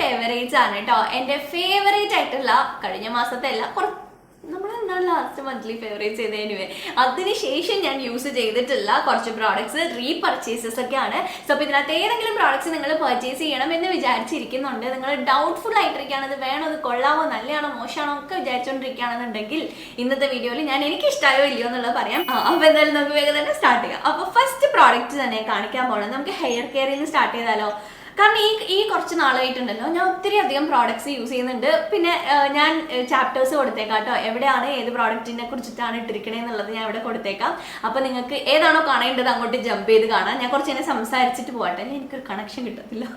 Favourites ആണ് കേട്ടോ. എൻ്റെ ഫേവറേറ്റ് ആയിട്ടുള്ള കഴിഞ്ഞ മാസത്തെ അല്ല, നമ്മളെന്താണ് ലാസ്റ്റ് മന്ത്ലി ഫേവറേറ്റ്സ് ചെയ്ത് എനിവേ അതിനുശേഷം ഞാൻ യൂസ് ചെയ്തിട്ടുള്ള കുറച്ച് പ്രോഡക്ട്സ് റീപർച്ചേസസ് ഒക്കെയാണ്. സോ അപ്പോൾ ഇതിനകത്ത് ഏതെങ്കിലും പ്രോഡക്ട്സ് നിങ്ങൾ പർച്ചേസ് ചെയ്യണം എന്ന് വിചാരിച്ചിരിക്കുന്നുണ്ട്, നിങ്ങൾ ഡൗട്ട്ഫുൾ ആയിട്ടിരിക്കുകയാണ് ഇത് വേണോ, ഇത് കൊള്ളാമോ, നല്ലതാണോ മോശമാണോ ഒക്കെ വിചാരിച്ചുകൊണ്ടിരിക്കുകയാണെന്നുണ്ടെങ്കിൽ ഇന്നത്തെ വീഡിയോയിൽ ഞാൻ എനിക്ക് ഇഷ്ടമായോ ഇല്ലയോ എന്നുള്ളത് പറയാം. അപ്പോൾ എന്തായാലും നമുക്ക് വേഗം തന്നെ സ്റ്റാർട്ട് ചെയ്യാം. അപ്പോൾ ഫസ്റ്റ് പ്രോഡക്റ്റ് തന്നെ കാണിക്കാൻ പോകണം. നമുക്ക് ഹെയർ കെയറിൽ നിന്ന് സ്റ്റാർട്ട് ചെയ്താലോ? കാരണം ഈ കുറച്ച് നാളായിട്ടുണ്ടല്ലോ ഞാൻ ഒത്തിരി അധികം പ്രോഡക്ട്സ് യൂസ് ചെയ്യുന്നുണ്ട്. പിന്നെ ഞാൻ ചാപ്റ്റേഴ്സ് കൊടുത്തേക്കാം കേട്ടോ, എവിടെയാണ് ഏത് പ്രോഡക്റ്റിനെ കുറിച്ചിട്ടാണ് ഇട്ടിരിക്കണേ എന്നുള്ളത് ഞാൻ ഇവിടെ കൊടുത്തേക്കാം. അപ്പോൾ നിങ്ങൾക്ക് ഏതാണോ കാണേണ്ടത് അങ്ങോട്ട് ജമ്പ് ചെയ്ത് കാണാം. ഞാൻ കുറച്ച് ഇങ്ങനെ സംസാരിച്ചിട്ട് പോകട്ടെ, എനിക്കൊരു കണക്ഷൻ കിട്ടത്തില്ല.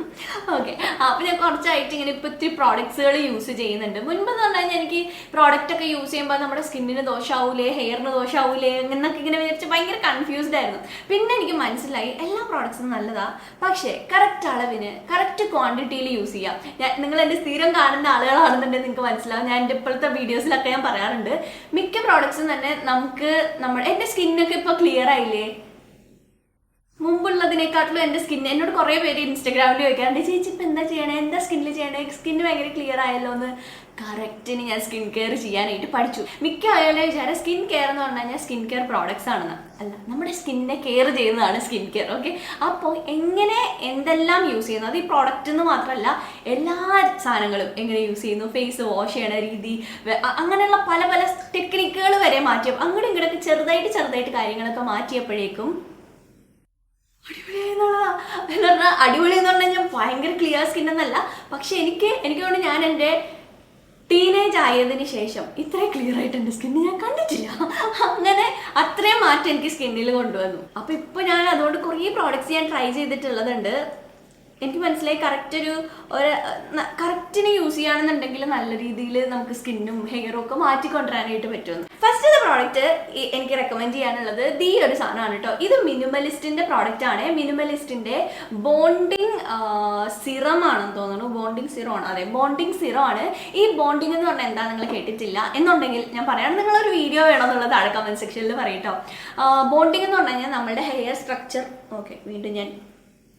ഓക്കെ, അപ്പോൾ ഞാൻ കുറച്ചായിട്ട് ഇങ്ങനെ ഇപ്പോൾ ഇത്തിരി പ്രോഡക്ട്സുകൾ യൂസ് ചെയ്യുന്നുണ്ട്. മുൻപെന്ന് പറഞ്ഞു കഴിഞ്ഞാൽ എനിക്ക് പ്രോഡക്റ്റ് ഒക്കെ യൂസ് ചെയ്യുമ്പോൾ നമ്മുടെ സ്കിന്നിന് ദോഷമാവൂലേ, ഹെയറിന് ദോഷമാവൂലേ എന്നൊക്കെ ഇങ്ങനെ വിചാരിച്ച് ഭയങ്കര കൺഫ്യൂസ്ഡ് ആയിരുന്നു. പിന്നെ എനിക്ക് മനസ്സിലായി എല്ലാ പ്രോഡക്ട്സും നല്ലതാണ്, പക്ഷേ കറക്റ്റ് അളവിന് കറക്റ്റ് ക്വാണ്ടിറ്റിയിൽ യൂസ് ചെയ്യാം. നിങ്ങൾ എൻ്റെ സ്ഥിരം കാണുന്ന ആളുകളാണെന്നുണ്ടെങ്കിൽ നിങ്ങൾക്ക് മനസ്സിലാവും. ഞാൻ എൻ്റെ ഇപ്പോഴത്തെ വീഡിയോസിലൊക്കെ ഞാൻ പറയാറുണ്ട്, മിക്ക പ്രോഡക്ട്സും തന്നെ നമുക്ക് എൻ്റെ സ്കിന്നൊക്കെ ഇപ്പോൾ ക്ലിയർ ആയില്ലേ, മുമ്പുള്ളതിനെക്കാട്ടിലും എൻ്റെ സ്കിന്ന്. എന്നോട് കുറേ പേര് ഇൻസ്റ്റാഗ്രാമിൽ ചോദിക്കാറുണ്ട്, ചേച്ചി ഇപ്പം എന്താ ചെയ്യണേ, എന്താ സ്കിന്നിൽ ചെയ്യണേ, സ്കിന്ന് ഭയങ്കര ക്ലിയർ ആയല്ലോ എന്ന്. കറക്റ്റിന് ഞാൻ സ്കിൻ കെയർ ചെയ്യാനായിട്ട് പഠിച്ചു. മിക്ക ആളുകളുടെ വിചാരം സ്കിൻ കെയർ എന്ന് പറഞ്ഞു കഴിഞ്ഞാൽ സ്കിൻ കെയർ പ്രോഡക്ട്സ് ആണെന്ന്. അല്ല, നമ്മുടെ സ്കിന്നിനെ കെയർ ചെയ്യുന്നതാണ് സ്കിൻ കെയർ. ഓക്കെ, അപ്പോൾ എങ്ങനെ എന്തെല്ലാം യൂസ് ചെയ്യുന്നു, അത് ഈ പ്രോഡക്റ്റ് എന്ന് മാത്രമല്ല എല്ലാ സാധനങ്ങളും എങ്ങനെ യൂസ് ചെയ്യുന്നു, ഫേസ് വാഷ് ചെയ്യണ രീതി, അങ്ങനെയുള്ള പല പല ടെക്നിക്കുകൾ വരെ മാറ്റിയപ്പോൾ അങ്ങോട്ടും ഇങ്ങോട്ടൊക്കെ ചെറുതായിട്ട് കാര്യങ്ങളൊക്കെ മാറ്റിയപ്പോഴേക്കും അടിപൊളിയായി എന്നുള്ളതാ. എന്ന് പറഞ്ഞാൽ അടിപൊളി എന്ന് പറഞ്ഞു കഴിഞ്ഞാൽ ഭയങ്കര ക്ലിയർ സ്കിൻ എന്നല്ല, പക്ഷെ എനിക്ക് കൊണ്ട് ഞാൻ എൻ്റെ ടീനേജ് ആയതിനു ശേഷം ഇത്രയും ക്ലിയർ ആയിട്ട് എൻ്റെ സ്കിന്ന് ഞാൻ കണ്ടിട്ടില്ല. അങ്ങനെ അത്രയും മാറ്റം എനിക്ക് സ്കിന്നിൽ കൊണ്ടുവന്നു. അപ്പോൾ ഇപ്പോൾ ഞാൻ അതുകൊണ്ട് കുറേ പ്രോഡക്റ്റ്സ് ഞാൻ ട്രൈ ചെയ്തിട്ടുള്ളതുണ്ട്. എനിക്ക് മനസ്സിലായി കറക്റ്റിന് യൂസ് ചെയ്യുകയാണെന്നുണ്ടെങ്കിൽ നല്ല രീതിയിൽ നമുക്ക് സ്കിന്നും ഹെയറും ഒക്കെ മാറ്റിക്കൊണ്ടുവരാനായിട്ട് പറ്റുമെന്ന്. ഫസ്റ്റ് പ്രോഡക്റ്റ് എനിക്ക് റെക്കമെൻഡ് ചെയ്യാനുള്ളത് ഈ ഒരു സാധനമാണ് കേട്ടോ. ഇത് മിനിമലിസ്റ്റിന്റെ പ്രോഡക്റ്റ് ആണ്. മിനിമലിസ്റ്റിന്റെ ബോണ്ടിങ് സിറം ആണെന്ന് തോന്നുന്നു. ബോണ്ടിങ് സിറം ആണ്, അതെ, ബോണ്ടിങ് സിറം ആണ്. ഈ ബോണ്ടിങ് എന്ന് പറഞ്ഞാൽ എന്താ നിങ്ങൾ കേട്ടിട്ടില്ല എന്നുണ്ടെങ്കിൽ ഞാൻ പറയാം, നിങ്ങളൊരു വീഡിയോ വേണമെന്നുള്ളത് താഴെ കമന്റ് സെക്ഷനിൽ പറയട്ടോ. ബോണ്ടിങ് എന്ന് പറഞ്ഞു കഴിഞ്ഞാൽ നമ്മുടെ ഹെയർ സ്ട്രക്ചർ, ഓക്കെ വീണ്ടും ഞാൻ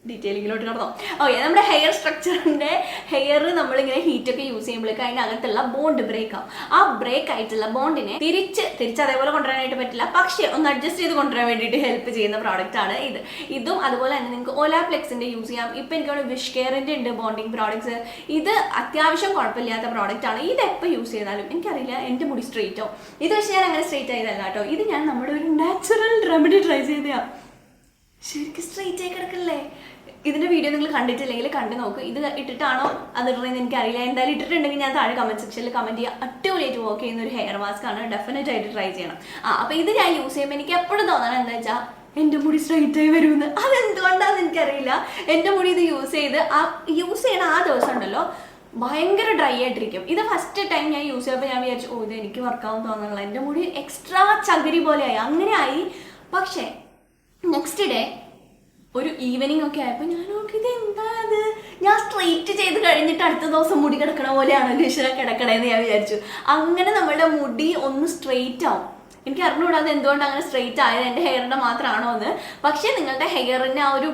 ഡീറ്റെയിലിങ്ങിലോട്ട് നടന്നോ. ഓക്കെ, നമ്മുടെ ഹെയർ സ്ട്രക്ചറിന്റെ ഹെയർ നമ്മളിങ്ങനെ ഹീറ്റൊക്കെ യൂസ് ചെയ്യുമ്പോഴേക്കും അതിനകത്തുള്ള ബോണ്ട് ബ്രേക്ക് ആവും. ആ ബ്രേക്ക് ആയിട്ടുള്ള ബോണ്ടിനെ തിരിച്ച് അതേപോലെ കൊണ്ടുവരാനായിട്ട് പറ്റില്ല, പക്ഷേ ഒന്ന് അഡ്ജസ്റ്റ് ചെയ്ത് കൊണ്ടുവരാൻ വേണ്ടിയിട്ട് ഹെൽപ്പ് ചെയ്യുന്ന പ്രോഡക്റ്റ് ആണ് ഇത്. ഇതും അതുപോലെ തന്നെ നിങ്ങൾക്ക് ഓലാപ്ലെക്സിന്റെ യൂസ് ചെയ്യാം. ഇപ്പം എനിക്കവിടെ വിഷ് കെയറിന്റെ ഉണ്ട് ബോണ്ടിങ് പ്രോഡക്ട്സ്. ഇത് അത്യാവശ്യം കുഴപ്പമില്ലാത്ത പ്രോഡക്റ്റ് ആണ്. ഇത് എപ്പോൾ യൂസ് ചെയ്താലും എനിക്കറിയില്ല എൻ്റെ മുടി സ്ട്രെയിറ്റോ, ഇത് പക്ഷേ ഞാൻ അങ്ങനെ സ്ട്രെയിറ്റ് ആയതല്ല കേട്ടോ. ഇത് ഞാൻ നമ്മുടെ ഒരു നാച്ചുറൽ റെമഡി ട്രൈ ചെയ്തതാണ്. ശരിക്കും സ്ട്രെയിറ്റ് ആയി കിടക്കല്ലേ. ഇതിന്റെ വീഡിയോ നിങ്ങൾ കണ്ടിട്ടില്ലെങ്കിൽ കണ്ടു നോക്ക്. ഇത് ഇട്ടിട്ടാണോ അത് ഇടുന്നതെന്ന് എനിക്കറിയില്ല. എന്തായാലും ഇട്ടിട്ടുണ്ടെങ്കിൽ ഞാൻ താഴെ കമന്റ് സെക്ഷനിൽ കമന്റ് ചെയ്യുക. അടിപൊളിയായിട്ട് വർക്ക് ചെയ്യുന്ന ഒരു ഹെയർ മാസ്ക് ആണ്, ഡെഫിനറ്റ് ആയിട്ട് ട്രൈ ചെയ്യണം. അപ്പോൾ ഇത് ഞാൻ യൂസ് ചെയ്യുമ്പോൾ എനിക്ക് എപ്പോഴും തോന്നണം എന്താ വെച്ചാൽ എൻ്റെ മുടി സ്ട്രെയിറ്റ് ആയി വരുമെന്ന്. അതെന്തുകൊണ്ടാണെന്ന് എനിക്കറിയില്ല. എൻ്റെ മുടി ഇത് യൂസ് ചെയ്യണ ആ ദിവസം ഉണ്ടല്ലോ ഭയങ്കര ഡ്രൈ ആയിട്ടിരിക്കും. ഇത് ഫസ്റ്റ് ടൈം ഞാൻ യൂസ് ചെയ്തപ്പോൾ ഞാൻ വിചാരിച്ചു, ഇത് എനിക്ക് വർക്കാവും തോന്നുന്നില്ല, എൻ്റെ മുടി എക്സ്ട്രാ ചകിരി പോലെ ആയി, അങ്ങനെ ആയി. പക്ഷേ നെക്സ്റ്റ് ഡേ ഒരു ഈവനിങ് ഒക്കെ ആയപ്പോൾ ഞാൻ നോക്കിയത് എന്താ അത്, ഞാൻ സ്ട്രെയിറ്റ് ചെയ്ത് കഴിഞ്ഞിട്ട് അടുത്ത ദിവസം മുടി കിടക്കണ പോലെയാണോ ഈശ്വര കിടക്കണേന്ന് ഞാൻ വിചാരിച്ചു. അങ്ങനെ നമ്മളുടെ മുടി ഒന്ന് സ്ട്രെയിറ്റ് ആവും. എനിക്ക് അറിഞ്ഞുകൂടാതെ എന്തുകൊണ്ട് അങ്ങനെ സ്ട്രെയിറ്റ് ആയത്, എൻ്റെ ഹെയറിൻ്റെ മാത്രമാണോ എന്ന്. പക്ഷേ നിങ്ങളുടെ ഹെയറിനെ ആ ഒരു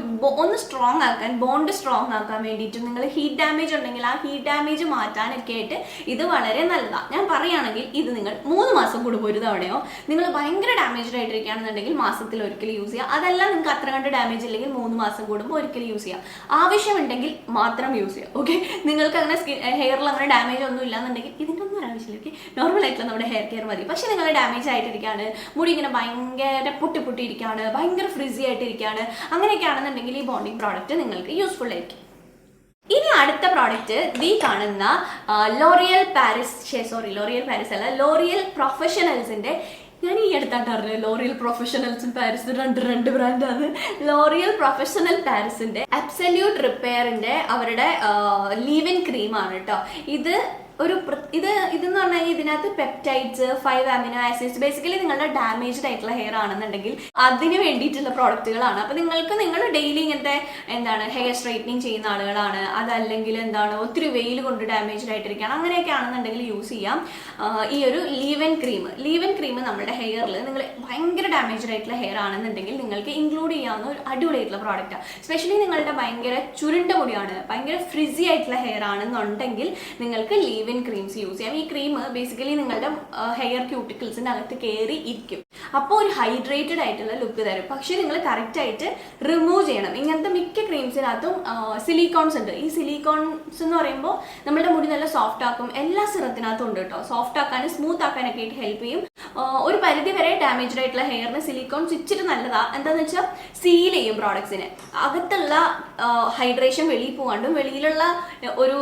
ഒന്ന് സ്ട്രോങ് ആക്കാൻ, ബോണ്ട് സ്ട്രോങ് ആക്കാൻ വേണ്ടിയിട്ട് നിങ്ങൾ ഹീറ്റ് ഡാമേജ് ഉണ്ടെങ്കിൽ ആ ഹീറ്റ് ഡാമേജ് മാറ്റാനൊക്കെ ആയിട്ട് ഇത് വളരെ നല്ലതാണ്. ഞാൻ പറയുകയാണെങ്കിൽ ഇത് നിങ്ങൾ 3 മാസം കൂടുമ്പോൾ ഒരു തവണയോ, നിങ്ങൾ ഭയങ്കര ഡാമേജ്ഡ് ആയിട്ടിരിക്കുകയാണെന്നുണ്ടെങ്കിൽ മാസത്തിൽ ഒരിക്കൽ യൂസ് ചെയ്യുക. അതെല്ലാം നിങ്ങൾക്ക് അത്ര കണ്ട് ഡാമേജ് ഇല്ലെങ്കിൽ 3 മാസം കൂടുമ്പോൾ ഒരിക്കൽ യൂസ് ചെയ്യുക. ആവശ്യമുണ്ടെങ്കിൽ മാത്രം യൂസ് ചെയ്യുക. ഓക്കെ, നിങ്ങൾക്ക് അങ്ങനെ ഹെയറിൽ അങ്ങനെ ഡാമേജ് ഒന്നും ഇല്ലാന്നുണ്ടെങ്കിൽ ഇതിൻ്റെ ഒന്നും ആവശ്യമില്ല. ഓക്കെ, നോർമൽ ആയിട്ടുള്ള നമ്മുടെ ഹെയർ കെയർ മതി. പക്ഷേ നിങ്ങൾ ഡാമേജ് ആയിട്ടിരിക്കുകയാണ്, മുടി ഇങ്ങനെ ഭയങ്കര പൊട്ടിയിരിക്കുകയാണ്, ഭയങ്കര ഫ്രിസി ആയിട്ടിരിക്കുകയാണ്, അങ്ങനെയൊക്കെ ആണെന്നുണ്ടെങ്കിൽ ഈ ബോണ്ടിങ് പ്രോഡക്റ്റ് നിങ്ങൾക്ക് യൂസ്ഫുൾ ആയിരിക്കും. ഇനി അടുത്ത പ്രോഡക്റ്റ് ഈ കാണുന്ന ലോറിയൽ പാരിസ് അല്ല, ലോറിയൽ പ്രൊഫഷണൽസിന്റെ, ഞാൻ ഈ അടുത്തായിട്ട് അറിഞ്ഞത് ലോറിയൽ പ്രൊഫഷണൽസും പാരിസും രണ്ട് ബ്രാൻഡാണ്. ലോറിയൽ പ്രൊഫഷണൽ പാരിസിന്റെ അബ്സല്യൂട്ട് റിപ്പയറിന്റെ അവരുടെ ലീവ് ഇൻ ക്രീമാണ് കേട്ടോ. ഇത് ഇതെന്ന് പറഞ്ഞു കഴിഞ്ഞാൽ ഇതിനകത്ത് പെപ്റ്റൈഡ്സ്, 5 അമിനോ ആസിഡ്സ്, ബേസിക്കലി നിങ്ങളുടെ ഡാമേജ്ഡ് ആയിട്ടുള്ള ഹെയർ ആണെന്നുണ്ടെങ്കിൽ അതിന് വേണ്ടിയിട്ടുള്ള പ്രോഡക്റ്റുകളാണ്. അപ്പോൾ നിങ്ങൾ ഡെയിലി ഇങ്ങനത്തെ ഹെയർ സ്ട്രൈറ്റനിങ് ചെയ്യുന്ന ആളുകളാണ്, അതല്ലെങ്കിൽ ഒത്തിരി വെയിൽ കൊണ്ട് ഡാമേജ്ഡ് ആയിട്ടിരിക്കുകയാണ്, അങ്ങനെയൊക്കെ ആണെന്നുണ്ടെങ്കിൽ യൂസ് ചെയ്യാം ഈ ഒരു ലീവൻ ക്രീം. നമ്മുടെ ഹെയറിൽ നിങ്ങൾ ഭയങ്കര ഡാമേജ്ഡ് ആയിട്ടുള്ള ഹെയർ ആണെന്നുണ്ടെങ്കിൽ നിങ്ങൾക്ക് ഇൻക്ലൂഡ് ചെയ്യാവുന്ന ഒരു അടിപൊളിയായിട്ടുള്ള പ്രോഡക്റ്റാണ്. സ്പെഷ്യലി നിങ്ങളുടെ ഭയങ്കര ചുരുണ്ട മുടിയാണ്, ഭയങ്കര ഫ്രിസി ആയിട്ടുള്ള ഹെയർ ആണെന്നുണ്ടെങ്കിൽ നിങ്ങൾക്ക് ലീവൻ ക്രീംസ് യൂസ് ചെയ്യാം. ഈ ക്രീം ബേസിക്കലി നിങ്ങളുടെ ഹെയർ ക്യൂട്ടിക്കിൾസിന്റെ അകത്ത് കയറി ഇരിക്കും, അപ്പോൾ ഒരു ഹൈഡ്രേറ്റഡ് ആയിട്ടുള്ള ലുക്ക് തരും. പക്ഷേ നിങ്ങൾ കറക്റ്റ് ആയിട്ട് റിമൂവ് ചെയ്യണം. ഇങ്ങനത്തെ മിക്ക ക്രീംസിനകത്തും സിലിക്കോൺസ് ഉണ്ട്. ഈ സിലിക്കോൺസ് എന്ന് പറയുമ്പോൾ നമ്മുടെ മുടി നല്ല സോഫ്റ്റ് ആക്കും. എല്ലാ സിറത്തിനകത്തും ഉണ്ട് കേട്ടോ, സോഫ്റ്റ് ആക്കാനും സ്മൂത്ത് ആക്കാനൊക്കെ ആയിട്ട് ഹെൽപ്പ് ചെയ്യും. ഒരു പരിധി വരെ ഡാമേജ്ഡ് ആയിട്ടുള്ള ഹെയറിന് സിലിക്കോൺസ് ഇച്ചിരി നല്ലതാ. എന്താന്ന് വെച്ചാൽ സീൽ ചെയ്യും പ്രോഡക്ട്സിനെ. അകത്തുള്ള ഹൈഡ്രേഷൻ വെളിയിൽ പോകാണ്ടും വെളിയിലുള്ള ഒരു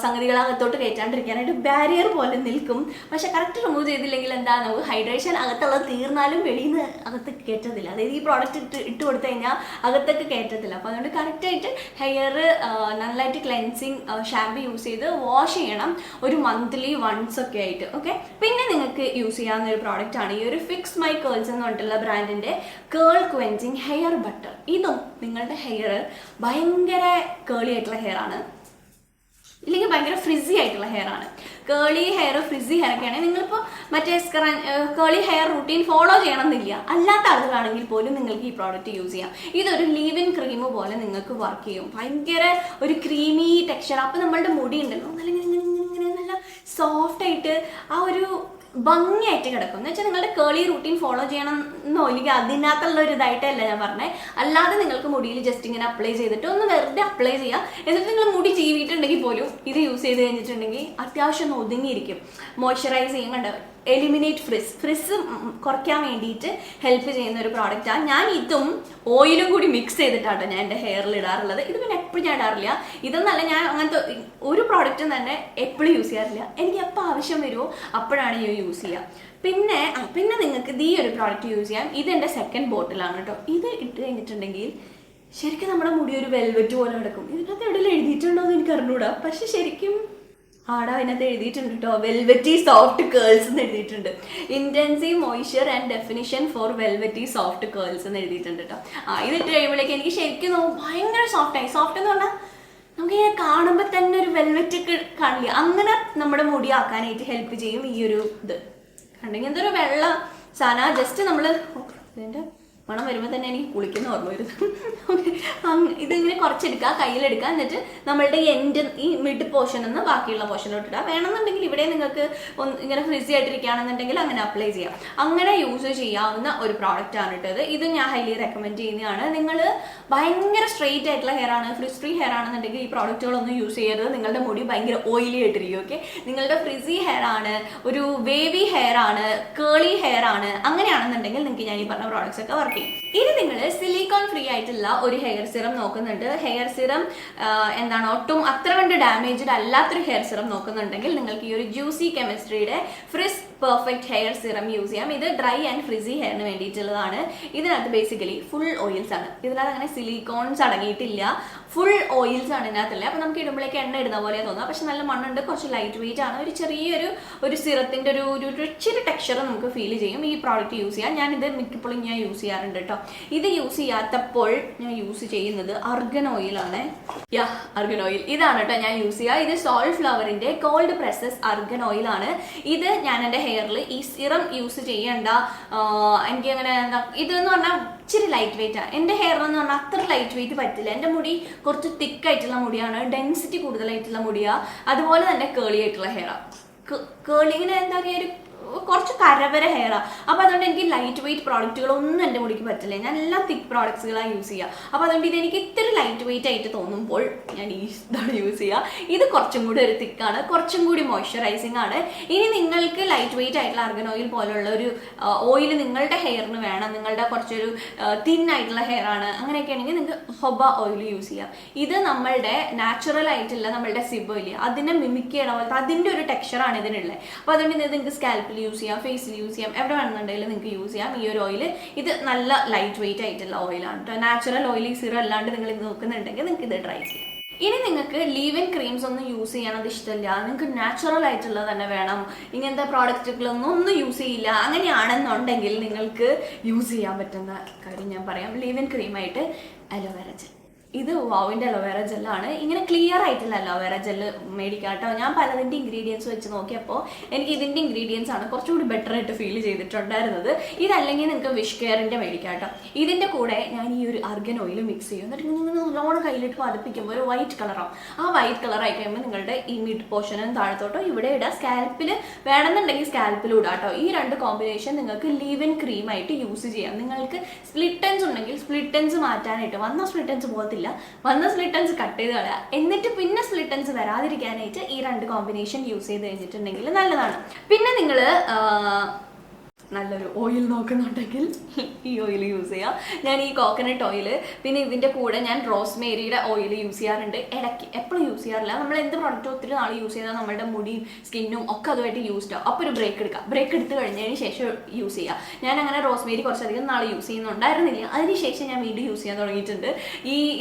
സംഗതികൾ അകത്തോട്ട് കയറ്റാണ്ടിരിക്കാനായിട്ട് ബാരിയർ പോലെ നിൽക്കും. പക്ഷെ കറക്റ്റ് റിമൂവ് ചെയ്തില്ലെങ്കിൽ നമുക്ക് ഹൈഡ്രേഷൻ അകത്തുള്ള തീർന്നാലും വെളിയിൽ നിന്ന് അകത്ത് കയറ്റത്തില്ല. അതായത് ഈ പ്രോഡക്റ്റ് ഇട്ട് കൊടുത്തു കഴിഞ്ഞാൽ അകത്തൊക്കെ കയറ്റത്തില്ല. അപ്പോൾ അതുകൊണ്ട് കറക്റ്റായിട്ട് ഹെയർ നന്നായിട്ട് ക്ലെൻസിങ് ഷാമ്പു യൂസ് ചെയ്ത് വാഷ് ചെയ്യണം, ഒരു മന്ത്ലി വൺസ് ഒക്കെ ആയിട്ട്. ഓക്കെ, പിന്നെ നിങ്ങൾക്ക് യൂസ് ചെയ്യാവുന്ന ഒരു പ്രോഡക്റ്റ് ആണ് ഈ ഒരു ഫിക്സ് മൈ കേൾസ് എന്ന് പറഞ്ഞിട്ടുള്ള ബ്രാൻഡിന്റെ കേൾ ക്വെൻസിങ് ഹെയർ ബട്ടർ. ഇതും നിങ്ങളുടെ ഹെയർ ഭയങ്കര കേളി ആയിട്ടുള്ള ഹെയർ ആണ്, ഇല്ലെങ്കിൽ ഭയങ്കര ഫ്രിസി ആയിട്ടുള്ള ഹെയർ ആണ്. കേളി ഹെയർ, ഫ്രിസി ഹെയർ ഒക്കെ ആണെങ്കിൽ നിങ്ങളിപ്പോൾ മറ്റേ കേളി ഹെയർ റൂട്ടീൻ ഫോളോ ചെയ്യണമെന്നില്ല, അല്ലാത്ത ആളുകളാണെങ്കിൽ പോലും നിങ്ങൾക്ക് ഈ പ്രോഡക്റ്റ് യൂസ് ചെയ്യാം. ഇതൊരു ലീവ് ഇൻ ക്രീം പോലെ നിങ്ങൾക്ക് വർക്ക് ചെയ്യും. ഭയങ്കര ഒരു ക്രീമി ടെക്സ്ചർ. അപ്പോൾ നമ്മളുടെ മുടി ഉണ്ടല്ലോ നല്ല സോഫ്റ്റ് ആയിട്ട് ആ ഒരു ഭംഗിയായിട്ട് കിടക്കും. എന്ന് വെച്ചാൽ നിങ്ങളുടെ കേളി റൂട്ടീൻ ഫോളോ ചെയ്യണം എന്നോ ഇല്ലെങ്കിൽ അതിനകത്തുള്ള ഒരു ഇതായിട്ടല്ല ഞാൻ പറഞ്ഞത്. അല്ലാതെ നിങ്ങൾക്ക് മുടിയിൽ ജസ്റ്റ് ഇങ്ങനെ അപ്ലൈ ചെയ്തിട്ട് ഒന്ന് വെറുതെ അപ്ലൈ ചെയ്യാം. എന്നിട്ട് നിങ്ങൾ മുടി ചീവിയിട്ടുണ്ടെങ്കിൽ പോലും ഇത് യൂസ് ചെയ്ത് കഴിഞ്ഞിട്ടുണ്ടെങ്കിൽ അത്യാവശ്യം ഒന്ന് ഒതുങ്ങിയിരിക്കും. മോയ്സ്ചറൈസ് ചെയ്യും. കണ്ടോ, എലിമിനേറ്റ് ഫ്രിസ് കുറയ്ക്കാൻ വേണ്ടിയിട്ട് ഹെൽപ്പ് ചെയ്യുന്ന ഒരു പ്രോഡക്റ്റാണ്. ഞാൻ ഇതും ഓയിലും കൂടി മിക്സ് ചെയ്തിട്ടാണ് ഞാൻ എൻ്റെ ഹെയറിൽ ഇടാറുള്ളത്. ഇത് പിന്നെ എപ്പോഴും ഞാൻ ഇടാറില്ല. ഇതൊന്നല്ല, ഞാൻ അങ്ങനത്തെ ഒരു പ്രോഡക്റ്റും തന്നെ എപ്പോഴും യൂസ് ചെയ്യാറില്ല. എനിക്ക് എപ്പോൾ ആവശ്യം വരുമോ അപ്പോഴാണ് ഈ യൂസ് ചെയ്യുക. പിന്നെ നിങ്ങൾക്ക് ഈ ഒരു പ്രോഡക്റ്റ് യൂസ് ചെയ്യാം. ഇതെൻ്റെ സെക്കൻഡ് ബോട്ടിലാണ് കേട്ടോ. ഇത് ഇട്ട് കഴിഞ്ഞിട്ടുണ്ടെങ്കിൽ ശരിക്കും നമ്മുടെ മുടി ഒരു വെൽവെറ്റ് പോലെ കിടക്കും. ഇതിനകത്ത് എവിടെയെങ്കിലും എഴുതിയിട്ടുണ്ടോ എന്ന് എനിക്ക് അറിഞ്ഞൂടാ, പക്ഷെ ശരിക്കും അതിനകത്ത് എഴുതിയിട്ടുണ്ട് കേട്ടോ, വെൽവെറ്റി സോഫ്റ്റ് കേൾസ് എന്ന് എഴുതിയിട്ടുണ്ട്. Intensive moisture and definition for velvety soft curls എന്ന് എഴുതിയിട്ടുണ്ട് കേട്ടോ. ഇതിട്ട് കഴിയുമ്പോഴേക്ക് എനിക്ക് ശരിക്കും ഭയങ്കര സോഫ്റ്റായി. സോഫ്റ്റ് എന്ന് പറഞ്ഞാൽ നമുക്ക് കാണുമ്പോൾ തന്നെ ഒരു വെൽവെറ്റ് കാണില്ല, അങ്ങനെ നമ്മുടെ മുടി ആക്കാനായിട്ട് ഹെൽപ്പ് ചെയ്യും ഈ ഒരു ഇത്. കണ്ടെങ്കിൽ എന്തൊരു വെള്ള സാധനം. ജസ്റ്റ് നമ്മൾ ഇതിൻ്റെ മണം വരുമ്പോൾ തന്നെ എനിക്ക് കുളിക്കുന്ന ഓർമ്മ വരുന്നു. ഇതിങ്ങനെ കുറച്ചെടുക്കുക, കയ്യിലെടുക്കുക, എന്നിട്ട് നമ്മളുടെ ഈ മിഡ് പോർഷൻ എന്ന് ബാക്കിയുള്ള പോർഷനിലോട്ട് ഇടുക. വേണമെന്നുണ്ടെങ്കിൽ ഇവിടെ നിങ്ങൾക്ക് ഇങ്ങനെ ഫ്രിസി ആയിട്ടിരിക്കുകയാണെന്നുണ്ടെങ്കിൽ അങ്ങനെ അപ്ലൈ ചെയ്യാം. അങ്ങനെ യൂസ് ചെയ്യാവുന്ന ഒരു പ്രോഡക്റ്റ് ആണ് ഇട്ടത്. ഇത് ഞാൻ ഹൈലി റെക്കമെൻഡ് ചെയ്യുന്നതാണ്. നിങ്ങൾ ഭയങ്കര സ്ട്രെയിറ്റ് ആയിട്ടുള്ള ഹെയർ ആണ്, ഫ്രിസ് ഫ്രീ ഹെയർ ആണെന്നുണ്ടെങ്കിൽ ഈ പ്രോഡക്റ്റുകളൊന്നും യൂസ് ചെയ്യരുത്. നിങ്ങളുടെ മുടി ഭയങ്കര ഓയിലി ആയിട്ടിരിക്കും. ഓക്കെ, നിങ്ങളുടെ ഫ്രിസി ഹെയർ ആണ്, ഒരു വേവി ഹെയർ ആണ്, കേളി ഹെയർ ആണ്, അങ്ങനെയാണെന്നുണ്ടെങ്കിൽ നിങ്ങൾക്ക് ഞാൻ ഈ പറഞ്ഞ പ്രോഡക്ട്സ് ഒക്കെ വർക്ക് ചെയ്യും. ഇനി നിങ്ങൾ സിലിക്കോൺ ഫ്രീ ആയിട്ടുള്ള ഒരു ഹെയർ സിറം നോക്കുന്നുണ്ട്, ഹെയർ സിറം ഒട്ടും അത്ര കണ്ട് ഡാമേജ്ഡ് അല്ലാത്തൊരു ഹെയർ സിറം നോക്കുന്നുണ്ടെങ്കിൽ നിങ്ങൾക്ക് ഈ ഒരു ജ്യൂസി കെമിസ്ട്രിയുടെ frizz perfect hair serum use ചെയ്യാം. ഇത് ഡ്രൈ ആൻഡ് ഫ്രിസി ഹെയറിന് വേണ്ടിയിട്ടുള്ളതാണ്. ഇതിനകത്ത് ബേസിക്കലി ഫുൾ ഓയിൽസ് ആണ്. ഇതിനകത്ത് അങ്ങനെ സിലിക്കോൺസ് അടങ്ങിയിട്ടില്ല, ഫുൾ ഓയിൽസ് ആണ് ഇതിനകത്തില്ല. അപ്പോൾ നമുക്ക് ഇടുമ്പോഴേക്ക് എണ്ണ ഇടുന്ന പോലെ തോന്നാം, പക്ഷെ നല്ല മണ്ണുണ്ട്, കുറച്ച് ലൈറ്റ് വെയിറ്റ് ആണ്. ഒരു ചെറിയൊരു സിറത്തിൻ്റെ ഒരു ഇച്ചിരി ടെക്സ്ചർ നമുക്ക് ഫീൽ ചെയ്യും ഈ പ്രോഡക്റ്റ് യൂസ് ചെയ്യാൻ. ഞാനിത് മിക്കപ്പോഴും ഞാൻ യൂസ് ചെയ്യാറുണ്ട് കേട്ടോ. ഇത് യൂസ് ചെയ്യാത്തപ്പോൾ ഞാൻ യൂസ് ചെയ്യുന്നത് അർഗൻ ഓയിലാണ്. അർഗൻ ഓയിൽ ഇതാണ് കേട്ടോ ഞാൻ യൂസ് ചെയ്യുക. ഇത് സോൾഫ്ലവറിന്റെ കോൾഡ് പ്രസസ് അർഗൻ ഓയിലാണ്. ഇത് ഞാൻ എൻ്റെ ഹെയറിൽ ഈ സിറം യൂസ് ചെയ്യേണ്ട. എനിക്ക് അങ്ങനെ ഇതെന്ന് പറഞ്ഞാൽ ഇച്ചിരി ലൈറ്റ് വെയിറ്റ് ആണ്. എൻ്റെ ഹെയർ എന്ന് പറഞ്ഞാൽ അത്ര ലൈറ്റ് വെയിറ്റ് പറ്റില്ല. എൻ്റെ മുടി കുറച്ച് തിക്കായിട്ടുള്ള മുടിയാണ്, ഡെൻസിറ്റി കൂടുതലായിട്ടുള്ള മുടിയാണ്, അതുപോലെ തന്നെ കേളി ആയിട്ടുള്ള ഹെയറാണ്. കേളിങ്ങിന് എന്താ പറയുക, ഒരു കുറച്ച് കരവര ഹെയറാണ്. അപ്പോൾ അതുകൊണ്ട് എനിക്ക് ലൈറ്റ് വെയിറ്റ് പ്രോഡക്റ്റുകളൊന്നും എൻ്റെ മുടിക്ക് പറ്റില്ല. ഞാൻ എല്ലാം തിക്ക് പ്രോഡക്ട്സുകളാണ് യൂസ് ചെയ്യുക. അപ്പോൾ അതുകൊണ്ട് ഇതെനിക്ക് ഇത്തിരി ലൈറ്റ് വെയിറ്റ് ആയിട്ട് തോന്നുമ്പോൾ ഞാൻ ഇതാണ് യൂസ് ചെയ്യുക. ഇത് കുറച്ചും കൂടി ഒരു തിക്കാണ്, കുറച്ചും കൂടി മോയ്സ്ചറൈസിങ് ആണ്. ഇനി നിങ്ങൾക്ക് ലൈറ്റ് വെയിറ്റ് ആയിട്ടുള്ള അർഗൻ ഓയിൽ പോലുള്ള ഒരു ഓയിൽ നിങ്ങളുടെ ഹെയറിന് വേണം, നിങ്ങളുടെ കുറച്ചൊരു തിൻ ആയിട്ടുള്ള ഹെയർ ആണ്, അങ്ങനെയൊക്കെ ആണെങ്കിൽ നിങ്ങൾക്ക് ഹൊബ ഓയിൽ യൂസ് ചെയ്യാം. ഇത് നമ്മളുടെ നാച്ചുറൽ ആയിട്ടുള്ള നമ്മളുടെ സിബ് ഓയിൽ അതിനെ മിമിക് ചെയ്യണ പോലത്തെ അതിൻ്റെ ഒരു ടെക്സ്ചറാണ് ഇതിനുള്ളത്. അപ്പോൾ അതുകൊണ്ട് ഇത് നിങ്ങൾക്ക് സ്കാൽപ്പിൽ യൂസ് ചെയ്യാം, ഫേസിൽ യൂസ് ചെയ്യാം, എവിടെ വേണമെന്നുണ്ടെങ്കിലും നിങ്ങൾക്ക് യൂസ് ചെയ്യാം ഈ ഒരു ഓയിൽ. ഇത് നല്ല ലൈറ്റ് വെയിറ്റ് ആയിട്ടുള്ള ഓയിലാണ് കേട്ടോ. നാച്ചുറൽ ഓയിൽ സിറം അല്ലാണ്ട് നിങ്ങൾ ഇത് നോക്കുന്നുണ്ടെങ്കിൽ നിങ്ങൾക്ക് ഇത് ട്രൈ ചെയ്യാം. ഇനി നിങ്ങൾക്ക് ലീവ് ഇൻ ക്രീംസ് ഒന്നും യൂസ് ചെയ്യണത് ഇഷ്ടമില്ല, നിങ്ങൾക്ക് നാച്ചുറൽ ആയിട്ടുള്ളത് തന്നെ വേണം, ഇങ്ങനത്തെ പ്രോഡക്റ്റുകളൊന്നും യൂസ് ചെയ്യില്ല, അങ്ങനെയാണെന്നുണ്ടെങ്കിൽ നിങ്ങൾക്ക് യൂസ് ചെയ്യാൻ പറ്റുന്ന കാര്യം ഞാൻ പറയാം. ലീവ് ഇൻ ക്രീമായിട്ട് അലോവേറ ജെൽ. ഇത് വാവിൻ്റെ അലോവേറ ജെല്ലാണ്. ഇങ്ങനെ ക്ലിയർ ആയിട്ടുള്ള അലോവേറ ജെല്ല് മേടിക്കാം കേട്ടോ. ഞാൻ പലതിൻ്റെ ഇൻഗ്രീഡിയൻസ് വെച്ച് നോക്കിയപ്പോൾ എനിക്ക് ഇതിൻ്റെ ഇൻഗ്രീഡിയൻസ് ആണ് കുറച്ചുകൂടി ബെറ്റർ ആയിട്ട് ഫീൽ ചെയ്തിട്ടുണ്ടായിരുന്നത്. ഇതല്ലെങ്കിൽ നിങ്ങൾക്ക് വിഷ് കെയറിൻ്റെ മേടിക്കാം കേട്ടോ. ഇതിൻ്റെ കൂടെ ഞാൻ ഈ ഒരു അർഗൻ ഓയിൽ മിക്സ് ചെയ്യും. എന്നിട്ട് നിങ്ങൾ നല്ലോണം കയ്യിലിട്ട് പതിപ്പിക്കുമ്പോൾ ഒരു വൈറ്റ് കളറാവും. ആ വൈറ്റ് കളറായി കഴിയുമ്പോൾ നിങ്ങളുടെ ഈ മിഡ് പോർഷനും താഴത്തോട്ടോ ഇവിടെ ഇടാം. സ്കാൽപ്പിൽ വേണമെന്നുണ്ടെങ്കിൽ സ്കാൽപ്പിൽ ഇടാം കേട്ടോ. ഈ രണ്ട് കോമ്പിനേഷൻ നിങ്ങൾക്ക് ലീവ് ഇൻ ക്രീമായിട്ട് യൂസ് ചെയ്യാം. നിങ്ങൾക്ക് സ്പ്ലിറ്റൻസ് ഉണ്ടെങ്കിൽ സ്പ്ലിറ്റൻസ് മാറ്റാനായിട്ട്, വന്ന സ്പ്ലിറ്റൻസ് പോകത്തില്ല, വന്ന സ്പ്ലിറ്റൻസ് കട്ട് ചെയ്ത് കളയുക. എന്നിട്ട് പിന്നെ സ്പ്ലിറ്റൻസ് വരാതിരിക്കാനായിട്ട് ഈ രണ്ട് കോമ്പിനേഷൻ യൂസ് ചെയ്ത് കഴിഞ്ഞിട്ടുണ്ടെങ്കിൽ നല്ലതാണ്. പിന്നെ നിങ്ങൾ നല്ലൊരു ഓയിൽ നോക്കുന്നുണ്ടെങ്കിൽ ഈ ഓയിൽ യൂസ് ചെയ്യാം. ഞാൻ ഈ കോക്കനട്ട് ഓയിൽ, പിന്നെ ഇതിൻ്റെ കൂടെ ഞാൻ റോസ്മേരിയുടെ ഓയിൽ യൂസ് ചെയ്യാറുണ്ട്. ഇടയ്ക്ക്, എപ്പോഴും യൂസ് ചെയ്യാറില്ല. നമ്മൾ എന്ത് പ്രോഡക്റ്റ് ഒത്തിരി നാൾ യൂസ് ചെയ്താൽ നമ്മുടെ മുടിയും സ്കിന്നും ഒക്കെ അതുമായിട്ട് യൂസ്ഡ് ആവും. അപ്പോൾ ഒരു ബ്രേക്ക് എടുക്കാം. ബ്രേക്ക് എടുത്ത് കഴിഞ്ഞതിന് ശേഷം യൂസ് ചെയ്യുക. ഞാൻ അങ്ങനെ റോസ്മേരി കുറച്ചധികം നാൾ യൂസ് ചെയ്യുന്നുണ്ടായിരുന്നില്ല. അതിനുശേഷം ഞാൻ വീണ്ടും യൂസ് ചെയ്യാൻ തുടങ്ങിയിട്ടുണ്ട്.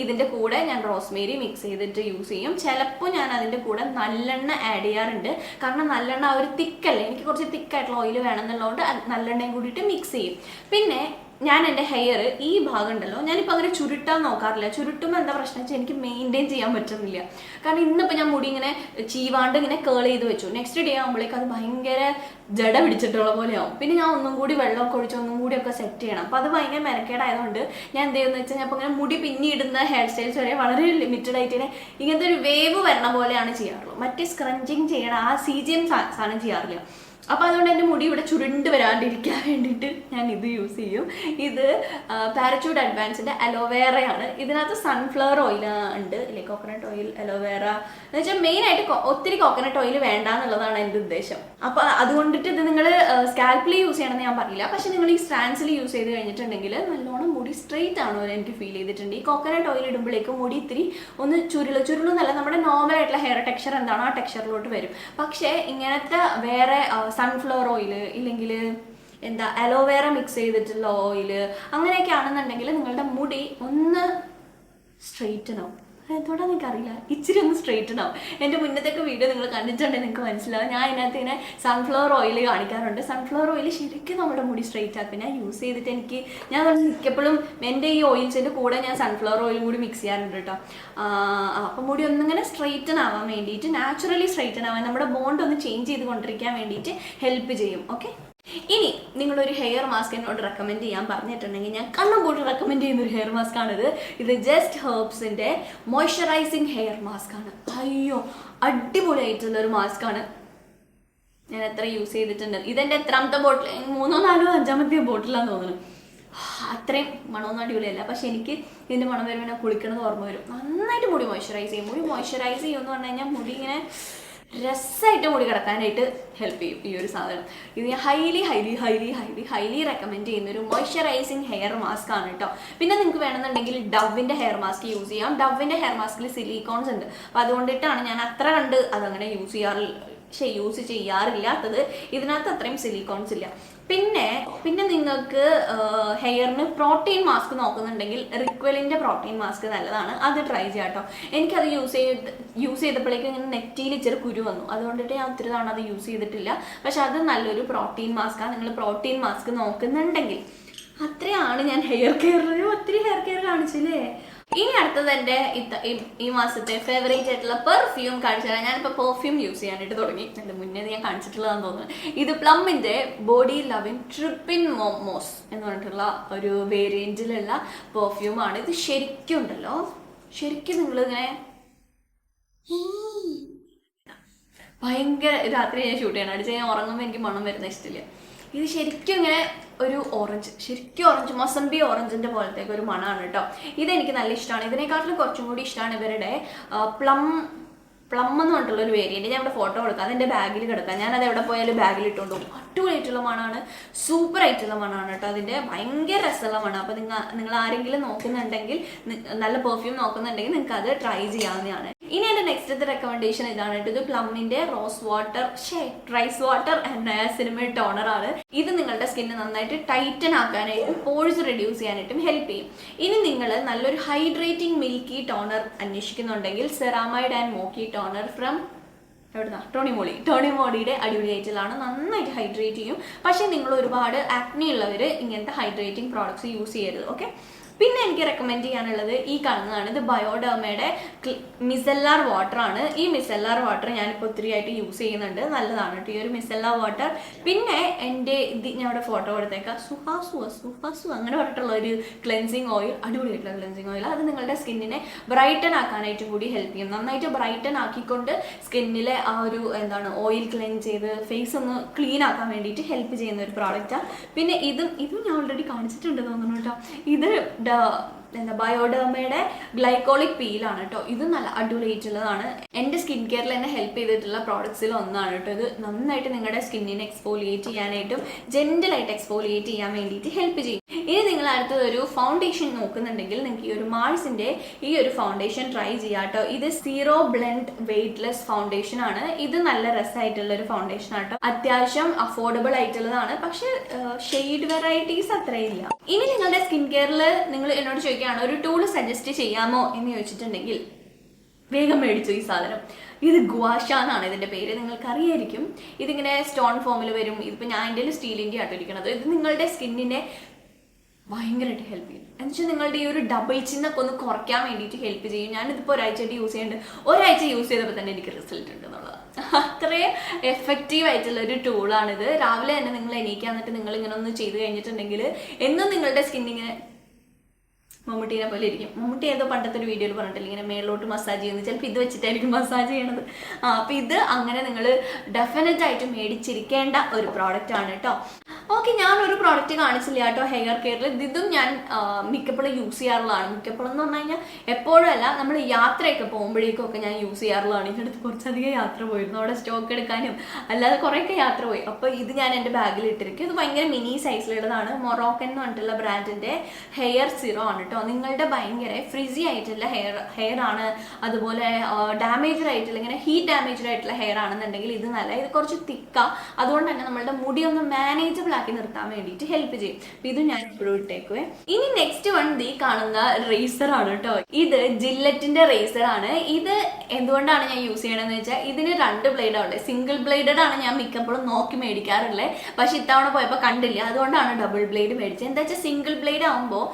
ഇതിൻ്റെ കൂടെ ഞാൻ റോസ്മേരി മിക്സ് ചെയ്തിട്ട് യൂസ് ചെയ്യും. ചിലപ്പോൾ ഞാൻ അതിൻ്റെ കൂടെ നല്ലെണ്ണ ആഡ് ചെയ്യാറുണ്ട്. കാരണം നല്ലെണ്ണ ഒരു തിക്കല്ലേ, എനിക്ക് കുറച്ച് തിക്കായിട്ടുള്ള ഓയിൽ വേണമെന്നുള്ളതുകൊണ്ട് നല്ലെണ്ണയും കൂടിയിട്ട് മിക്സ് ചെയ്യും. പിന്നെ ഞാൻ എൻ്റെ ഹെയർ ഈ ഭാഗം ഉണ്ടല്ലോ, ഞാനിപ്പോൾ അങ്ങനെ ചുരുട്ടാൻ നോക്കാറില്ല. ചുരുട്ടുമ്പോൾ എന്താ പ്രശ്നം വെച്ചാൽ എനിക്ക് മെയിൻറ്റെയിൻ ചെയ്യാൻ പറ്റുന്നില്ല. കാരണം ഇന്നിപ്പോൾ ഞാൻ മുടി ഇങ്ങനെ ചീവാണ്ട് ഇങ്ങനെ കേൾ ചെയ്ത് വെച്ചു. നെക്സ്റ്റ് ഡേ ആകുമ്പോഴേക്കും അത് ഭയങ്കര ജട പിടിച്ചിട്ടുള്ള പോലെ ആവും. പിന്നെ ഞാൻ ഒന്നും കൂടി വെള്ളമൊക്കെ ഒഴിച്ച് ഒന്നും കൂടിയൊക്കെ സെറ്റ് ചെയ്യണം. അപ്പോൾ അത് ഭയങ്കര മെനക്കേടായതുകൊണ്ട് ഞാൻ എന്ത് ചെയ്യുന്നത് വെച്ചാൽ ഞാൻ ഇപ്പോൾ ഇങ്ങനെ മുടി പിന്നിടുന്ന ഹെയർ സ്റ്റൈൽസ് വരെ വളരെ ലിമിറ്റഡ് ആയിട്ട് ഇങ്ങനത്തെ ഒരു വേവ് വരണ പോലെയാണ് ചെയ്യാറുള്ളത്. മറ്റേ സ്ക്രഞ്ചിങ് ചെയ്യണം, ആ CGM സാധനം ചെയ്യാറില്ല. അപ്പോൾ അതുകൊണ്ട് എൻ്റെ മുടി ഇവിടെ ചുരുണ്ട് വരാണ്ടിരിക്കാൻ വേണ്ടിയിട്ട് ഞാൻ ഇത് യൂസ് ചെയ്യും. ഇത് പാരച്യൂട്ട് അഡ്വാൻസിൻ്റെ അലോവേറയാണ്. ഇതിനകത്ത് സൺഫ്ലവർ ഓയിൽ ഉണ്ട്, ഇല്ലേ, കോക്കനട്ട് ഓയിൽ, അലോവേറ എന്ന് വെച്ചാൽ മെയിനായിട്ട് ഒത്തിരി കോക്കനട്ട് ഓയിൽ വേണ്ട എന്നുള്ളതാണ് എൻ്റെ ഉദ്ദേശം. അപ്പോൾ അതുകൊണ്ടിട്ട് ഇത് നിങ്ങൾ സ്കാൽപ്പിൽ യൂസ് ചെയ്യണമെന്ന് ഞാൻ പറയില്ല. പക്ഷെ നിങ്ങൾ ഈ സ്ട്രാൻഡ്സിൽ യൂസ് ചെയ്ത് കഴിഞ്ഞിട്ടുണ്ടെങ്കിൽ നല്ലോണം മുടി സ്ട്രെയിറ്റ് ആണോ എനിക്ക് ഫീൽ ചെയ്തിട്ടുണ്ട്. ഈ കോക്കനട്ട് ഓയിൽ ഇടുമ്പോഴേക്കും മുടി ഇത്തിരി ഒന്ന് ചുരുളെന്നല്ല, നമ്മുടെ നോർമൽ ആയിട്ടുള്ള ഹെയർ ടെക്സ്ചർ എന്താണോ ആ ടെക്സ്ചറിലോട്ട് വരും. പക്ഷേ ഇങ്ങനത്തെ വേറെ സൺഫ്ലവർ ഓയിൽ ഇല്ലെങ്കിൽ എന്താ അലോവേറ മിക്സ് ചെയ്തിട്ടുള്ള ഓയിൽ അങ്ങനെയൊക്കെ ആണെന്നുണ്ടെങ്കിൽ നിങ്ങളുടെ മുടി ഒന്ന് സ്ട്രെയിറ്റൻ ആവും. എന്തുകൊണ്ടാണ് എനിക്കറിയില്ല, ഇച്ചിരി ഒന്ന് സ്ട്രെയിറ്റൻ ആവും. എൻ്റെ മുന്നത്തൊക്കെ വീഡിയോ നിങ്ങൾ കണ്ടിട്ടുണ്ടെങ്കിൽ നിങ്ങൾക്ക് മനസ്സിലാവും. ഞാൻ ഇതിനകത്ത് ഇങ്ങനെ സൺഫ്ലവർ ഓയിൽ കാണിക്കാറുണ്ട്. സൺഫ്ലവർ ഓയിൽ ശരിക്കും നമ്മുടെ മുടി സ്ട്രെയിറ്റ് ആക്കും. ഞാൻ യൂസ് ചെയ്തിട്ട് ഞാൻ മിക്കപ്പോഴും എൻ്റെ ഈ ഓയിൽസിൻ്റെ കൂടെ ഞാൻ സൺഫ്ലവർ ഓയിലും കൂടി മിക്സ് ചെയ്യാറുണ്ട് കേട്ടോ. അപ്പം മുടി ഒന്നിങ്ങനെ സ്ട്രെയിറ്റൻ ആവാൻ വേണ്ടിയിട്ട്, നാച്ചുറലി സ്ട്രെയിറ്റൻ ആവാൻ, നമ്മുടെ ബോണ്ട് ഒന്ന് ചേഞ്ച് ചെയ്ത് കൊണ്ടിരിക്കാൻ വേണ്ടിയിട്ട് ഹെൽപ്പ് ചെയ്യും. ഓക്കെ, ഇനി നിങ്ങളൊരു ഹെയർ മാസ്ക് എന്നോട് റെക്കമെൻഡ് ചെയ്യാൻ പറഞ്ഞിട്ടുണ്ടെങ്കിൽ ഞാൻ കണ്ണം കൂടി റെക്കമെൻഡ് ചെയ്യുന്ന ഒരു ഹെയർ മാസ്ക് ആണിത്. ഇത് ജസ്റ്റ് ഹെർബ്സിൻ്റെ മോയ്സ്ചറൈസിങ് ഹെയർ മാസ്ക് ആണ്. അയ്യോ, അടിപൊളിയായിട്ടുള്ള ഒരു മാസ്ക് ആണ്. ഞാൻ എത്ര യൂസ് ചെയ്തിട്ടുണ്ട്. ഇതെൻ്റെ എത്രാമത്തെ ബോട്ടിൽ, 3, 4, 5ാമത്തെ ബോട്ടിലാന്ന് തോന്നുന്നു. അത്രയും മണമൊന്നും അടിപൊളിയല്ല, പക്ഷെ എനിക്ക് ഇതിൻ്റെ മണം വരുമ്പോൾ ഞാൻ കുളിക്കണത് ഓർമ്മ വരും. നന്നായിട്ട് മുടി മോയ്സ്ചറൈസ് ചെയ്യും. മുടി മോയ്സ്ചറൈസ് ചെയ്യുമെന്ന് പറഞ്ഞു കഴിഞ്ഞാൽ മുടി ഇങ്ങനെ രസമായിട്ട് മുടി കിടക്കാനായിട്ട് ഹെൽപ്പ് ചെയ്യും ഈ ഒരു സാധനം. ഇത് ഞാൻ ഹൈലി റെക്കമെൻഡ് ചെയ്യുന്നൊരു മോയ്സ്ചറൈസിങ് ഹെയർ മാസ്ക് ആണ് കേട്ടോ. പിന്നെ നിങ്ങൾക്ക് വേണമെന്നുണ്ടെങ്കിൽ ഡവിൻ്റെ ഹെയർ മാസ്ക് യൂസ് ചെയ്യാം. ഡവിൻ്റെ ഹെയർ മാസ്കിൽ സിലിക്കോൺസ് ഉണ്ട്. അപ്പോൾ അതുകൊണ്ടിട്ടാണ് ഞാൻ അത്ര കണ്ട് അതങ്ങനെ യൂസ് ചെയ്യാറില്ലാത്തത്. ഇതിനകത്ത് അത്രയും സിലിക്കോൺസ് ഇല്ല. പിന്നെ നിങ്ങൾക്ക് ഹെയറിന് പ്രോട്ടീൻ മാസ്ക് നോക്കുന്നുണ്ടെങ്കിൽ റിക്വലിൻ്റെ പ്രോട്ടീൻ മാസ്ക് നല്ലതാണ്. അത് ട്രൈ ചെയ്യാം കേട്ടോ. എനിക്കത് യൂസ് ചെയ്തപ്പോഴേക്കും ഇങ്ങനെ നെറ്റിയിൽ ഇച്ചിരി കുരു വന്നു. അതുകൊണ്ടിട്ട് ഞാൻ ഒത്തിരി തവണ അത് യൂസ് ചെയ്തിട്ടില്ല. പക്ഷെ അത് നല്ലൊരു പ്രോട്ടീൻ മാസ്കാണ്. നിങ്ങൾ പ്രോട്ടീൻ മാസ്ക് നോക്കുന്നുണ്ടെങ്കിൽ അത്രയാണ് ഞാൻ ഹെയർ കെയർ കാണിച്ചില്ലേ. ഇനി അടുത്തത് എൻ്റെ ഈ മാസത്തെ ഫേവറേറ്റ് ആയിട്ടുള്ള പെർഫ്യൂം കാണിച്ചു തരാം. ഞാനിപ്പോൾ പെർഫ്യൂം യൂസ് ചെയ്യാനായിട്ട് തുടങ്ങി. എൻ്റെ മുന്നേ ഞാൻ കാണിച്ചിട്ടുള്ളതാണെന്ന് തോന്നുന്നു. ഇത് പ്ലമ്മിൻ്റെ ബോഡി ലവിൻ ട്രിപ്പിൻ മോമോസ് എന്ന് പറഞ്ഞിട്ടുള്ള ഒരു വേരിയൻറ്റിലുള്ള പെർഫ്യൂമാണ്. ഇത് ശരിക്കും ഉണ്ടല്ലോ, ശരിക്കും നിങ്ങളിങ്ങനെ ഭയങ്കര രാത്രി ഞാൻ ഷൂട്ട് ചെയ്യണം. അടിച്ച് ഞാൻ ഉറങ്ങുമ്പോൾ എനിക്ക് മണം വരുന്ന ഇഷ്ടമില്ല. ഇത് ശരിക്കും ഇങ്ങനെ ഒരു ഓറഞ്ച് മൊസംബി ഓറഞ്ചിൻ്റെ പോലത്തേക്ക് ഒരു മണമാണ് കേട്ടോ. ഇതെനിക്ക് നല്ല ഇഷ്ടമാണ്. ഇതിനെക്കാട്ടിലും കുറച്ചും കൂടി ഇഷ്ടമാണ് ഇവരുടെ പ്ലം എന്ന് പറഞ്ഞിട്ടുള്ള ഒരു വേരിയൻറ്റ്. ഞാൻ ഇവിടെ ഫോട്ടോ കൊടുക്കാം, അതെൻ്റെ ബാഗിൽ കിടക്കാം. ഞാനത് എവിടെ പോയാലും ബാഗിൽ ഇട്ടുകൊണ്ട് പോകും. അടിപൊളിയായിട്ടുള്ള മണമാണ്, സൂപ്പറായിട്ടുള്ള മണമാണ് കേട്ടോ. അതിൻ്റെ ഭയങ്കര രസമുള്ള മണം. അപ്പോൾ നിങ്ങൾ ആരെങ്കിലും നോക്കുന്നുണ്ടെങ്കിൽ, നല്ല പെർഫ്യൂം നോക്കുന്നുണ്ടെങ്കിൽ നിങ്ങൾക്ക് അത് ട്രൈ ചെയ്യാവുന്നതാണ്. ഇനി എൻ്റെ നെക്സ്റ്റ് റെക്കമെൻഡേഷൻ ഇതാണ് കേട്ടോ. ഇത് പ്ലമ്മിന്റെ റൈസ് വാട്ടർ ആൻഡ് നയാസിനമൈഡ് ടോണറാണ്. ഇത് നിങ്ങളുടെ സ്കിന്ന് നന്നായിട്ട് ടൈറ്റൻ ആക്കാനായിട്ടും പോഴ്സ് റെഡ്യൂസ് ചെയ്യാനായിട്ടും ഹെൽപ്പ് ചെയ്യും. ഇനി നിങ്ങൾ നല്ലൊരു ഹൈഡ്രേറ്റിംഗ് മിൽക്കി ടോണർ അന്വേഷിക്കുന്നുണ്ടെങ്കിൽ ceramide and mochi toner from ടോണിമോളിയുടെ അടിപൊളിയായിട്ടുള്ളതാണ്. നന്നായിട്ട് ഹൈഡ്രേറ്റ് ചെയ്യും. പക്ഷേ നിങ്ങൾ ഒരുപാട് ആക്നി ഉള്ളവർ ഇങ്ങനത്തെ ഹൈഡ്രേറ്റിംഗ് പ്രോഡക്ട്സ് യൂസ് ചെയ്യരുത്. ഓക്കെ. പിന്നെ എനിക്ക് റെക്കമെൻഡ് ചെയ്യാനുള്ളത് ഈ കാണുന്നതാണ്. ഇത് ബയോഡെർമയുടെ മിസെല്ലാർ വാട്ടർ ആണ്. ഈ മിസെല്ലാർ വാട്ടർ ഞാനിപ്പോൾ ഒത്തിരി ആയിട്ട് യൂസ് ചെയ്യുന്നുണ്ട്. നല്ലതാണ് കേട്ടോ ഈ ഒരു മിസെല്ലാർ വാട്ടർ. പിന്നെ എൻ്റെ ഞാൻ ഇവിടെ ഫോട്ടോ കൊടുത്തേക്കാം. സുഹാസു അങ്ങനെ പറഞ്ഞിട്ടുള്ള ഒരു ക്ലെൻസിങ് ഓയിൽ, അടിപൊളിയായിട്ടുള്ള ക്ലെൻസിങ് ഓയിൽ. അത് നിങ്ങളുടെ സ്കിന്നിനെ ബ്രൈറ്റൻ ആക്കാനായിട്ടും കൂടി ഹെൽപ്പ് ചെയ്യും. നന്നായിട്ട് ബ്രൈറ്റൻ ആക്കിക്കൊണ്ട് സ്കിന്നിലെ ആ ഒരു ഓയിൽ ക്ലെൻസ് ചെയ്ത് ഫേസ് ഒന്ന് ക്ലീൻ ആക്കാൻ വേണ്ടിയിട്ട് ഹെൽപ്പ് ചെയ്യുന്ന ഒരു പ്രോഡക്റ്റാണ്. പിന്നെ ഇതും ഞാൻ ഓൾറെഡി കാണിച്ചിട്ടുണ്ട് തോന്നുന്നു കേട്ടോ. ഇത് ബയോഡെർമയുടെ ഗ്ലൈക്കോളിക് പീലാണ് കേട്ടോ. ഇത് നല്ല അടിപൊളിയായിട്ടുള്ളതാണ്. എൻ്റെ സ്കിൻ കെയറിൽ എന്നെ ഹെൽപ്പ് ചെയ്തിട്ടുള്ള പ്രോഡക്ട്സിൽ ഒന്നാണ് കേട്ടോ ഇത്. നന്നായിട്ട് നിങ്ങളുടെ സ്കിന്നിനെ എക്സ്ഫോലിയേറ്റ് ചെയ്യാനായിട്ടും ജെന്റിലായിട്ട് എക്സ്ഫോലിയേറ്റ് ചെയ്യാൻ വേണ്ടിയിട്ട് ഹെൽപ്പ് ചെയ്യും. ഇനി നിങ്ങൾ അടുത്തൊരു ഫൗണ്ടേഷൻ നോക്കുന്നുണ്ടെങ്കിൽ നിങ്ങൾക്ക് ഈ ഒരു മാൾസിന്റെ ഈ ഒരു ഫൗണ്ടേഷൻ ട്രൈ ചെയ്യാം കേട്ടോ. ഇത് സീറോ ബ്ലെൻഡ് വെയ്റ്റ്ലെസ് ഫൗണ്ടേഷൻ ആണ്. ഇത് നല്ല രസമായിട്ടുള്ള ഒരു ഫൗണ്ടേഷൻ ആട്ടോ. അത്യാവശ്യം അഫോർഡബിൾ ആയിട്ടുള്ളതാണ്. പക്ഷെ ഷെയ്ഡ് വെറൈറ്റീസ് അത്രയില്ല. ഇനി നിങ്ങളുടെ സ്കിൻ കെയറിൽ നിങ്ങൾ എന്നോട് ചോദിക്കുകയാണ് ഒരു ടൂൾ സജസ്റ്റ് ചെയ്യാമോ എന്ന് ചോദിച്ചിട്ടുണ്ടെങ്കിൽ വേഗം മേടിച്ചു ഈ സാധനം. ഇത് ഗുവാഷാന്നാണ് ഇതിൻ്റെ പേര്. നിങ്ങൾക്ക് അറിയായിരിക്കും. ഇതിങ്ങനെ സ്റ്റോൺ ഫോമിൽ വരും. ഇതിപ്പോൾ ഞാൻ എൻ്റെ സ്റ്റീലിൻ്റെ ആട്ടോ ഇരിക്കുന്നത്. ഇത് നിങ്ങളുടെ സ്കിന്നിനെ ഭയങ്കരമായിട്ട് ഹെൽപ്പ് ചെയ്യും. എന്നുവെച്ചാൽ നിങ്ങളുടെ ഈ ഒരു ഡബിൾ ചിന്നൊക്കെ ഒന്ന് കുറയ്ക്കാൻ വേണ്ടിയിട്ട് ഹെൽപ്പ് ചെയ്യും. ഞാനിതിപ്പോൾ ഒരാഴ്ചയായിട്ട് യൂസ് ചെയ്യുന്നുണ്ട്. ഒരാഴ്ച യൂസ് ചെയ്തപ്പോൾ തന്നെ എനിക്ക് റിസൾട്ട് ഉണ്ട് എന്നുള്ളതാണ്. അത്രയും എഫക്റ്റീവ് ആയിട്ടുള്ള ഒരു ടൂളാണിത്. രാവിലെ തന്നെ നിങ്ങൾ എണീക്കാൻ എന്നിട്ട് നിങ്ങൾ ഇങ്ങനെ ഒന്ന് ചെയ്ത് കഴിഞ്ഞിട്ടുണ്ടെങ്കിൽ എന്നും നിങ്ങളുടെ സ്കിന്നിങ്ങനെ മമ്മൂട്ടീനെ പോലെ ഇരിക്കും. മമ്മൂട്ടി ഏതോ പണ്ടത്തെ ഒരു വീഡിയോയിൽ പറഞ്ഞിട്ടില്ല ഇങ്ങനെ മേളിലോട്ട് മസാജ് ചെയ്യുന്നത്. ചിലപ്പോൾ ഇത് വെച്ചിട്ടായിരിക്കും മസാജ് ചെയ്യണത്. അപ്പോൾ ഇത് അങ്ങനെ നിങ്ങൾ ഡെഫിനറ്റ് ആയിട്ട് മേടിച്ചിരിക്കേണ്ട ഒരു പ്രോഡക്റ്റ് ആണ് കേട്ടോ. ഓക്കെ, ഞാനൊരു പ്രോഡക്റ്റ് കാണിച്ചില്ല കേട്ടോ ഹെയർ കെയറിൽ. ഇതും ഞാൻ മിക്കപ്പോഴും യൂസ് ചെയ്യാറുള്ളതാണ്. മിക്കപ്പോഴും എന്ന് പറഞ്ഞു കഴിഞ്ഞാൽ എപ്പോഴും അല്ല, നമ്മൾ യാത്രയൊക്കെ പോകുമ്പോഴേക്കൊക്കെ ഞാൻ യൂസ് ചെയ്യാറുള്ളതാണ്. ഇതിനടുത്ത് കുറച്ചധികം യാത്ര പോയിരുന്നു. അവിടെ സ്റ്റോക്ക് എടുക്കാനും അല്ലാതെ കുറേയൊക്കെ യാത്ര പോയി. അപ്പോൾ ഇത് ഞാൻ എൻ്റെ ബാഗിൽ ഇട്ടിരിക്കും. ഇത് ഭയങ്കര മിനി സൈസിലുള്ളതാണ്. മൊറോക്കൻ എന്ന് പറഞ്ഞിട്ടുള്ള ബ്രാൻഡിൻ്റെ ഹെയർ സിറോ ആണ് കേട്ടോ. നിങ്ങളുടെ ഭയങ്കര ഫ്രിസി ആയിട്ടുള്ള ഹെയർ ആണ്, അതുപോലെ ഡാമേജ്ഡ് ആയിട്ടുള്ള ഇങ്ങനെ ഹീറ്റ് ഡാമേജ്ഡ് ആയിട്ടുള്ള ഹെയർ ആണെന്നുണ്ടെങ്കിൽ ഇത് നല്ല, ഇത് കുറച്ച് തിക്കാ. അതുകൊണ്ട് തന്നെ നമ്മളുടെ മുടി ഒന്ന് മാനേജബിൾ ആക്കി നിർത്താൻ വേണ്ടിയിട്ട് ഹെൽപ്പ് ചെയ്യും. ഇത് ഞാൻ ഇപ്പോഴും ഇട്ടേക്കുവേ. ഇനി നെക്സ്റ്റ് വൺ ഈ കാണുന്ന റേസർ ആണ് കേട്ടോ. ഇത് ജില്ലറ്റിന്റെ റേസർ ആണ്. ഇത് എന്തുകൊണ്ടാണ് ഞാൻ യൂസ് ചെയ്യണമെന്ന് വെച്ചാൽ ഇതിന് 2 ബ്ലേഡാണ് ഉള്ളത്. സിംഗിൾ ബ്ലേഡഡ് ആണ് ഞാൻ മിക്കപ്പോഴും നോക്കി മേടിക്കാറുള്ളത്. പക്ഷെ ഇത്തവണ പോയപ്പോൾ കണ്ടില്ല, അതുകൊണ്ടാണ് ഡബിൾ ബ്ലേഡ് മേടിച്ചത്. എന്താ വെച്ചാൽ സിംഗിൾ ബ്ലേഡ് ആകുമ്പോൾ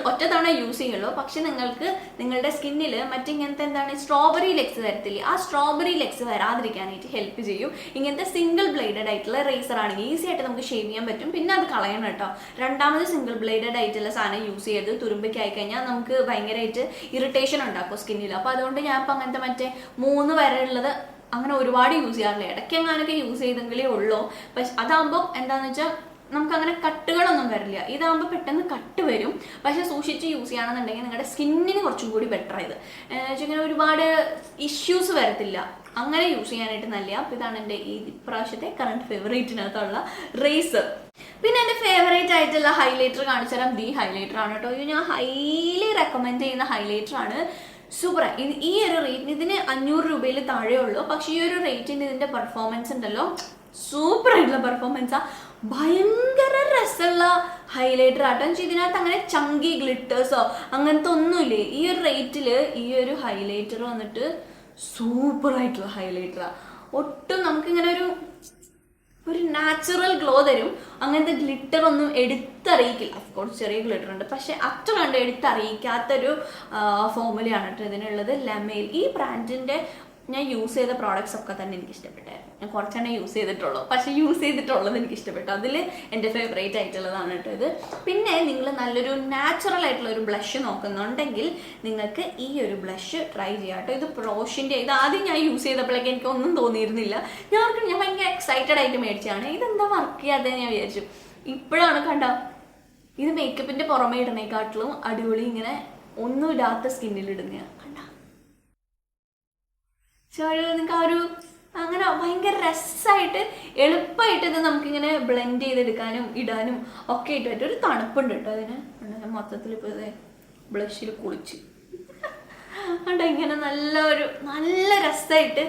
ഒറ്റ തവണ യൂസ് ചെയ്യുള്ളൂ. പക്ഷെ നിങ്ങൾക്ക് നിങ്ങളുടെ സ്കിന്നിൽ മറ്റിങ്ങനത്തെ സ്ട്രോബെറി ലെഗ്സ് വരത്തില്ലേ, ആ സ്ട്രോബെറി ലെഗ്സ് വരാതിരിക്കാനായിട്ട് ഹെൽപ്പ് ചെയ്യും. ഇങ്ങനത്തെ സിംഗിൾ ബ്ലേഡഡ് ആയിട്ടുള്ള റേസർ ആണെങ്കിൽ ഈസി ആയിട്ട് നമുക്ക് ഷേവ് ചെയ്യാൻ പറ്റും. പിന്നെ അത് കളയണം കേട്ടോ. രണ്ടാമത് സിംഗിൾ ബ്ലേഡഡ് ആയിട്ടുള്ള സാധനം യൂസ് ചെയ്ത് തുരുമ്പൊക്കെ ആയിക്കഴിഞ്ഞാൽ നമുക്ക് ഭയങ്കരമായിട്ട് ഇറിറ്റേഷൻ ഉണ്ടാക്കും സ്കിന്നിൽ. അപ്പോൾ അതുകൊണ്ട് ഞാൻ ഇപ്പം അങ്ങനത്തെ മറ്റേ 3 വരെ ഉള്ളത് അങ്ങനെ ഒരുപാട് യൂസ് ചെയ്യാറില്ല. ഇടയ്ക്ക് എങ്ങാനൊക്കെ യൂസ് ചെയ്തെങ്കിലേ ഉള്ളൂ. പക്ഷെ അതാകുമ്പോൾ എന്താണെന്ന് വെച്ചാൽ നമുക്ക് അങ്ങനെ കട്ടുകളൊന്നും വരില്ല. ഇതാകുമ്പോൾ പെട്ടെന്ന് കട്ട് വരും. പക്ഷെ സൂക്ഷിച്ച് യൂസ് ചെയ്യുകയാണെന്നുണ്ടെങ്കിൽ നിങ്ങളുടെ സ്കിന്നിന് കുറച്ചും കൂടി ബെറ്റർ ആയത് ഇങ്ങനെ ഒരുപാട് ഇഷ്യൂസ് വരത്തില്ല. അങ്ങനെ യൂസ് ചെയ്യാനായിട്ട് നല്ല. അപ്പോൾ ഇതാണ് എൻ്റെ ഈ പ്രാവശ്യത്തെ കറണ്ട് ഫേവറേറ്റിനകത്തുള്ള റേസർ. പിന്നെ എൻ്റെ ഫേവറേറ്റ് ആയിട്ടുള്ള ഹൈലൈറ്റർ കാണിച്ചു തരാം. ദി ഹൈലൈറ്റർ ആണ് കേട്ടോ. ഇത് ഞാൻ ഹൈലി റെക്കമെൻഡ് ചെയ്യുന്ന ഹൈലൈറ്റർ ആണ്. സൂപ്പർ. ഈ ഒരു റേറ്റിന് ഇതിന് 500 രൂപയിൽ താഴെ ഉള്ളൂ. പക്ഷെ ഈ ഒരു റേറ്റിന് ഇതിൻ്റെ പെർഫോമൻസ് ഉണ്ടല്ലോ, സൂപ്പർ ആയിട്ടുള്ള പെർഫോമൻസാ. ഭയങ്കര രസമുള്ള ഹൈലൈറ്റർ ആട്ടോ. ഇതിനകത്ത് അങ്ങനെ ചങ്കി ഗ്ലിറ്റേഴ്സോ അങ്ങനത്തെ ഒന്നുമില്ലേ. ഈ ഒരു റേറ്റിൽ ഈ ഒരു ഹൈലൈറ്റർ വന്നിട്ട് സൂപ്പർ ആയിട്ടുള്ള ഹൈലൈറ്ററാണ്. ഒട്ടും നമുക്കിങ്ങനെ ഒരു നാച്ചുറൽ ഗ്ലോ തരും. അങ്ങനത്തെ ഗ്ലിറ്റർ ഒന്നും എടുത്തറിയിക്കില്ല. അഫ്കോഴ്സ് ചെറിയ ഗ്ലിറ്റർ ഉണ്ട്, പക്ഷെ അത്ര കണ്ട് എടുത്തറിയിക്കാത്തൊരു ഫോമുലയാണ് കേട്ടോ ഇതിനുള്ളത്. ലമേൽ ഈ ബ്രാൻഡിൻ്റെ ഞാൻ യൂസ് ചെയ്ത പ്രോഡക്ട്സ് ഒക്കെ തന്നെ എനിക്ക് ഇഷ്ടപ്പെട്ടായിരുന്നു. ഞാൻ കുറച്ചെണ്ണം യൂസ് ചെയ്തിട്ടുള്ളൂ, പക്ഷേ യൂസ് ചെയ്തിട്ടുള്ളത് എനിക്ക് ഇഷ്ടപ്പെട്ടു. അതിൽ എൻ്റെ ഫേവറേറ്റ് ആയിട്ടുള്ളതാണ് കേട്ടോ ഇത്. പിന്നെ നിങ്ങൾ നല്ലൊരു നാച്ചുറൽ ആയിട്ടുള്ള ഒരു ബ്ലഷ് നോക്കുന്നുണ്ടെങ്കിൽ നിങ്ങൾക്ക് ഈ ഒരു ബ്ലഷ് ട്രൈ ചെയ്യാം കേട്ടോ. ഇത് പ്രോഷിൻ്റെ. ഇത് ആദ്യം ഞാൻ യൂസ് ചെയ്തപ്പോഴേക്കും എനിക്ക് ഒന്നും തോന്നിയിരുന്നില്ല. ഞാൻ ഭയങ്കര എക്സൈറ്റഡ് ആയിട്ട് മേടിച്ചാണ്. ഇതെന്താ വർക്ക് ചെയ്യാതെ ഞാൻ വിചാരിച്ചു. ഇപ്പോഴാണ് കണ്ട ഇത് മേക്കപ്പിൻ്റെ പുറമെ ഇടുന്നേക്കാട്ടിലും അടിപൊളി ഇങ്ങനെ ഒന്നും ഇടാത്ത സ്കിന്നിലിടുന്നതാണ്. നിങ്ങൾക്ക് ആ ഒരു അങ്ങനെ ഭയങ്കര രസമായിട്ട് എളുപ്പമായിട്ട് ഇത് നമുക്കിങ്ങനെ ബ്ലെൻഡ് ചെയ്തെടുക്കാനും ഇടാനും ഒക്കെ ആയിട്ട് പറ്റും. ഒരു തണുപ്പുണ്ട് കേട്ടോ അതിന്. മൊത്തത്തിൽ ഇപ്പോൾ ഇത് ബ്ലഷിൽ കുളിച്ച് കണ്ട ഇങ്ങനെ നല്ല രസമായിട്ട്